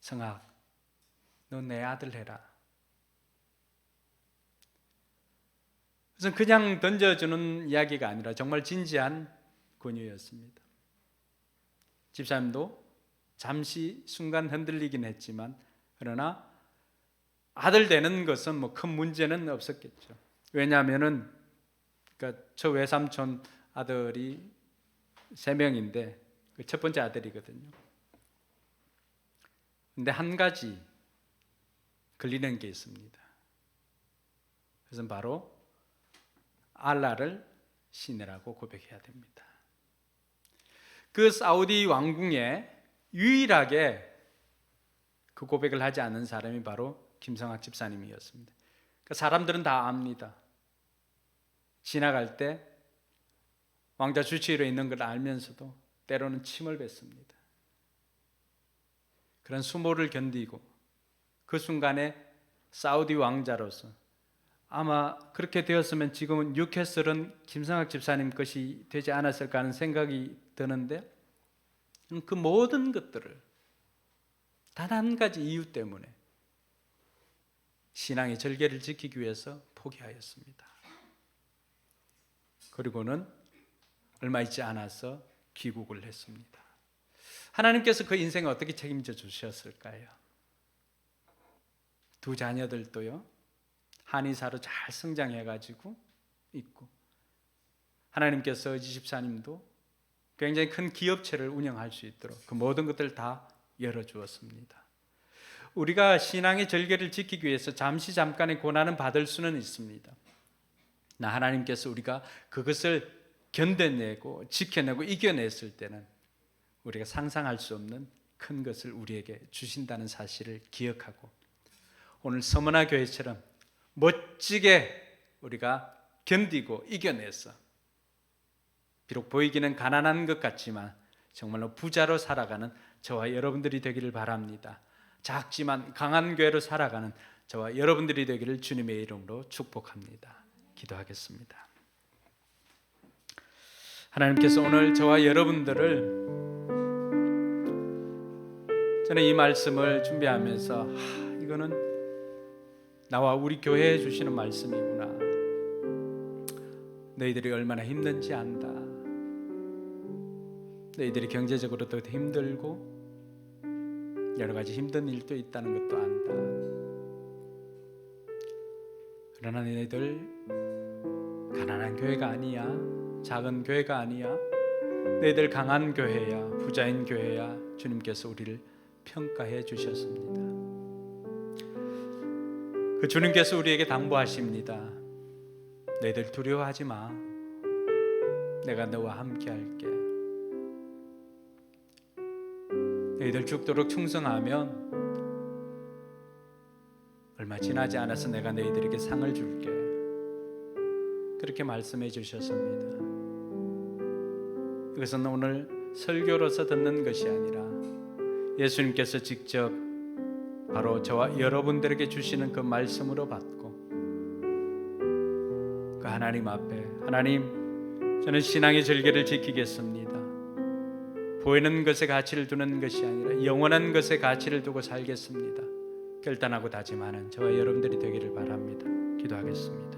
성악, 너 내 아들 해라. 그래서 그냥 던져주는 이야기가 아니라 정말 진지한 권유였습니다. 집사님도 잠시 순간 흔들리긴 했지만 그러나 아들 되는 것은 뭐 큰 문제는 없었겠죠. 왜냐하면은 그러니까 저 외삼촌 아들이 3명인데 그 첫 번째 아들이거든요. 근데 한 가지 걸리는 게 있습니다. 그것은 바로 알라를 신이라고 고백해야 됩니다. 그 사우디 왕궁에 유일하게 그 고백을 하지 않은 사람이 바로 김성학 집사님이었습니다. 그러니까 사람들은 다 압니다. 지나갈 때 왕자 주치의로 있는 걸 알면서도 때로는 침을 뱉습니다. 그런 수모를 견디고 그 순간에 사우디 왕자로서 아마 그렇게 되었으면 지금은 뉴캐슬은 김성학 집사님 것이 되지 않았을까 하는 생각이 드는데 그 모든 것들을 단 한 가지 이유 때문에 신앙의 절개를 지키기 위해서 포기하였습니다. 그리고는 얼마 있지 않아서 귀국을 했습니다. 하나님께서 그 인생을 어떻게 책임져 주셨을까요? 2 자녀들도요 한의사로 잘 성장해가지고 있고 하나님께서 이 집사님도 굉장히 큰 기업체를 운영할 수 있도록 그 모든 것들을 다 열어주었습니다. 우리가 신앙의 절개를 지키기 위해서 잠깐의 고난은 받을 수는 있습니다. 나 하나님께서 우리가 그것을 견뎌내고 지켜내고 이겨냈을 때는 우리가 상상할 수 없는 큰 것을 우리에게 주신다는 사실을 기억하고 오늘 서머나 교회처럼 멋지게 우리가 견디고 이겨내서 비록 보이기는 가난한 것 같지만 정말로 부자로 살아가는 저와 여러분들이 되기를 바랍니다. 작지만 강한 교회로 살아가는 저와 여러분들이 되기를 주님의 이름으로 축복합니다. 기도하겠습니다. 하나님께서 오늘 저와 여러분들을 저는 이 말씀을 준비하면서 이거는 나와 우리 교회에 주시는 말씀이구나. 너희들이 얼마나 힘든지 안다. 너희들이 경제적으로도 힘들고 여러 가지 힘든 일도 있다는 것도 안다. 그러나 너희들 가난한 교회가 아니야. 작은 교회가 아니야. 너희들 강한 교회야. 부자인 교회야. 주님께서 우리를 평가해 주셨습니다. 그 주님께서 우리에게 당부하십니다. 너희들 두려워하지 마. 내가 너와 함께 할게. 너희들 죽도록 충성하면 얼마 지나지 않아서 내가 너희들에게 상을 줄게. 그렇게 말씀해 주셨습니다. 이것은 오늘 설교로서 듣는 것이 아니라 예수님께서 직접 바로 저와 여러분들에게 주시는 그 말씀으로 받고 그 하나님 앞에 하나님 저는 신앙의 절개를 지키겠습니다. 보이는 것에 가치를 두는 것이 아니라 영원한 것에 가치를 두고 살겠습니다. 결단하고 다짐하는 저와 여러분들이 되기를 바랍니다. 기도하겠습니다.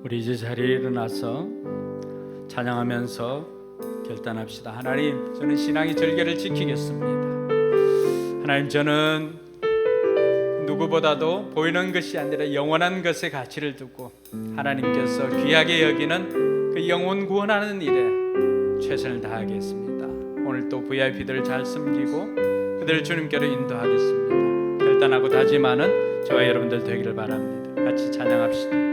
우리 이제 자리에 일어나서 찬양하면서 결단합시다. 하나님, 저는 신앙의 절개를 지키겠습니다. 하나님, 저는 누구보다도 보이는 것이 아니라 영원한 것에 가치를 두고 하나님께서 귀하게 여기는 그 영혼 구원하는 일에 최선을 다하겠습니다. 오늘 또 VIP들을 잘 섬기고 그들을 주님께로 인도하겠습니다. 결단하고 다짐하는 저와 여러분들 되기를 바랍니다. 같이 찬양합시다.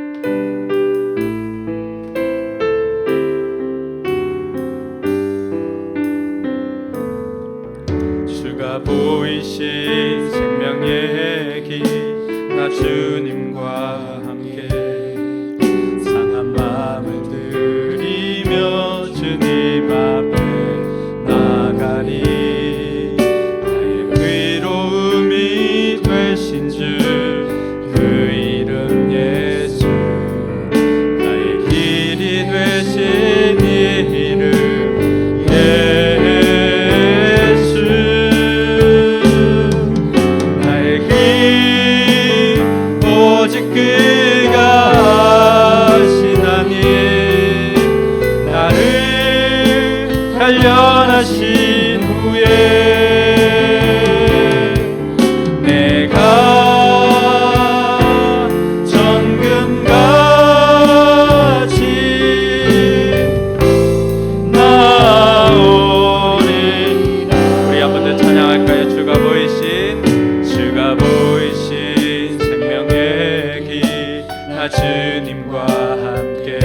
주가 보이신 생명의 길, 나 주님과 함께 상한 마음을 들이며 주님 앞에 나가리. 나의 의로움이 되신 주 그 이름 예수, 나의 길이 되신 이름 예수, 나의 길 오직 그가 하시나니 나를 단련하신 후에 내가 정금같이 나오리라. 우리 한 번 더 찬양할까요? 주가 보이신 생명의 길, 나 주님과 함께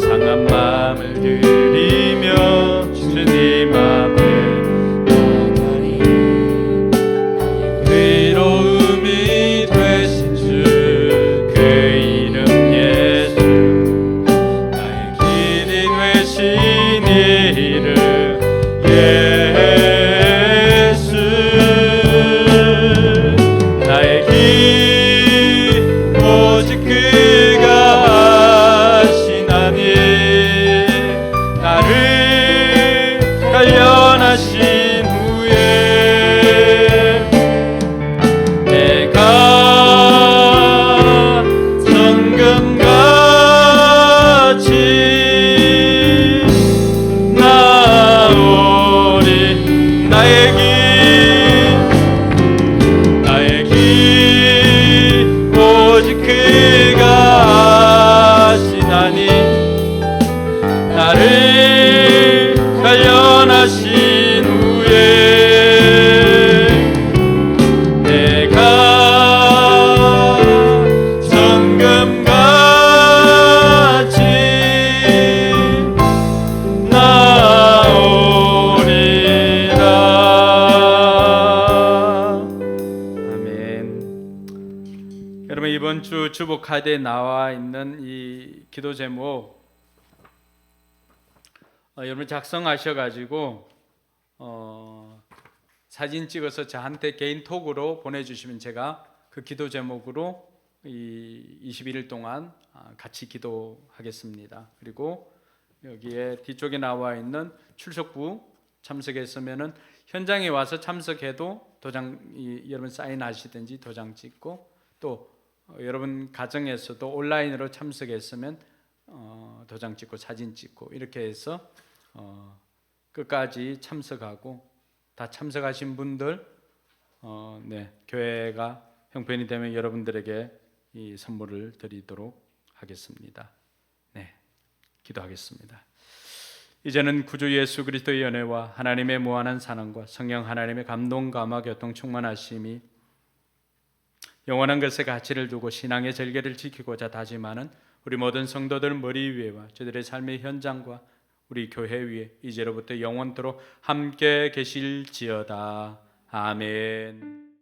상한 마음을 들이며 주님 앞에 나가리. 의로움이 되신 주 그 이름 예수, 나의 길이 되신 이름 예수, 나의 길 오직 그가 하시나니 나를 단련하신 후에 내가 정금같이 나오리. 나의 길 오직 그가 하시나니 나를 단련하신 후에 내가 정금같이 나오리라. 아멘. 여러분, 이번 주 주보 카드에 나와 있는 이 기도 제목 여러분 작성하셔가지고 사진 찍어서 저한테 개인톡으로 보내주시면 제가 그 기도 제목으로 이 21일 동안 같이 기도하겠습니다. 그리고 여기에 뒤쪽에 나와 있는 출석부 참석했으면은 현장에 와서 참석해도 도장 여러분 사인하시든지 도장 찍고, 또 여러분 가정에서도 온라인으로 참석했으면 도장 찍고 사진 찍고 이렇게 해서 끝까지 참석하고, 다 참석하신 분들 교회가 형편이 되면 여러분들에게 이 선물을 드리도록 하겠습니다. 기도하겠습니다. 이제는 구주 예수 그리스도의 연애와 하나님의 무한한 사랑과 성령 하나님의 감동 감화 교통 충만하심이 영원한 것에 가치를 두고 신앙의 절개를 지키고자 다짐하는 우리 모든 성도들 머리 위에와 저들의 삶의 현장과 우리 교회 위에 이제로부터 영원토록 함께 계실지어다. 아멘.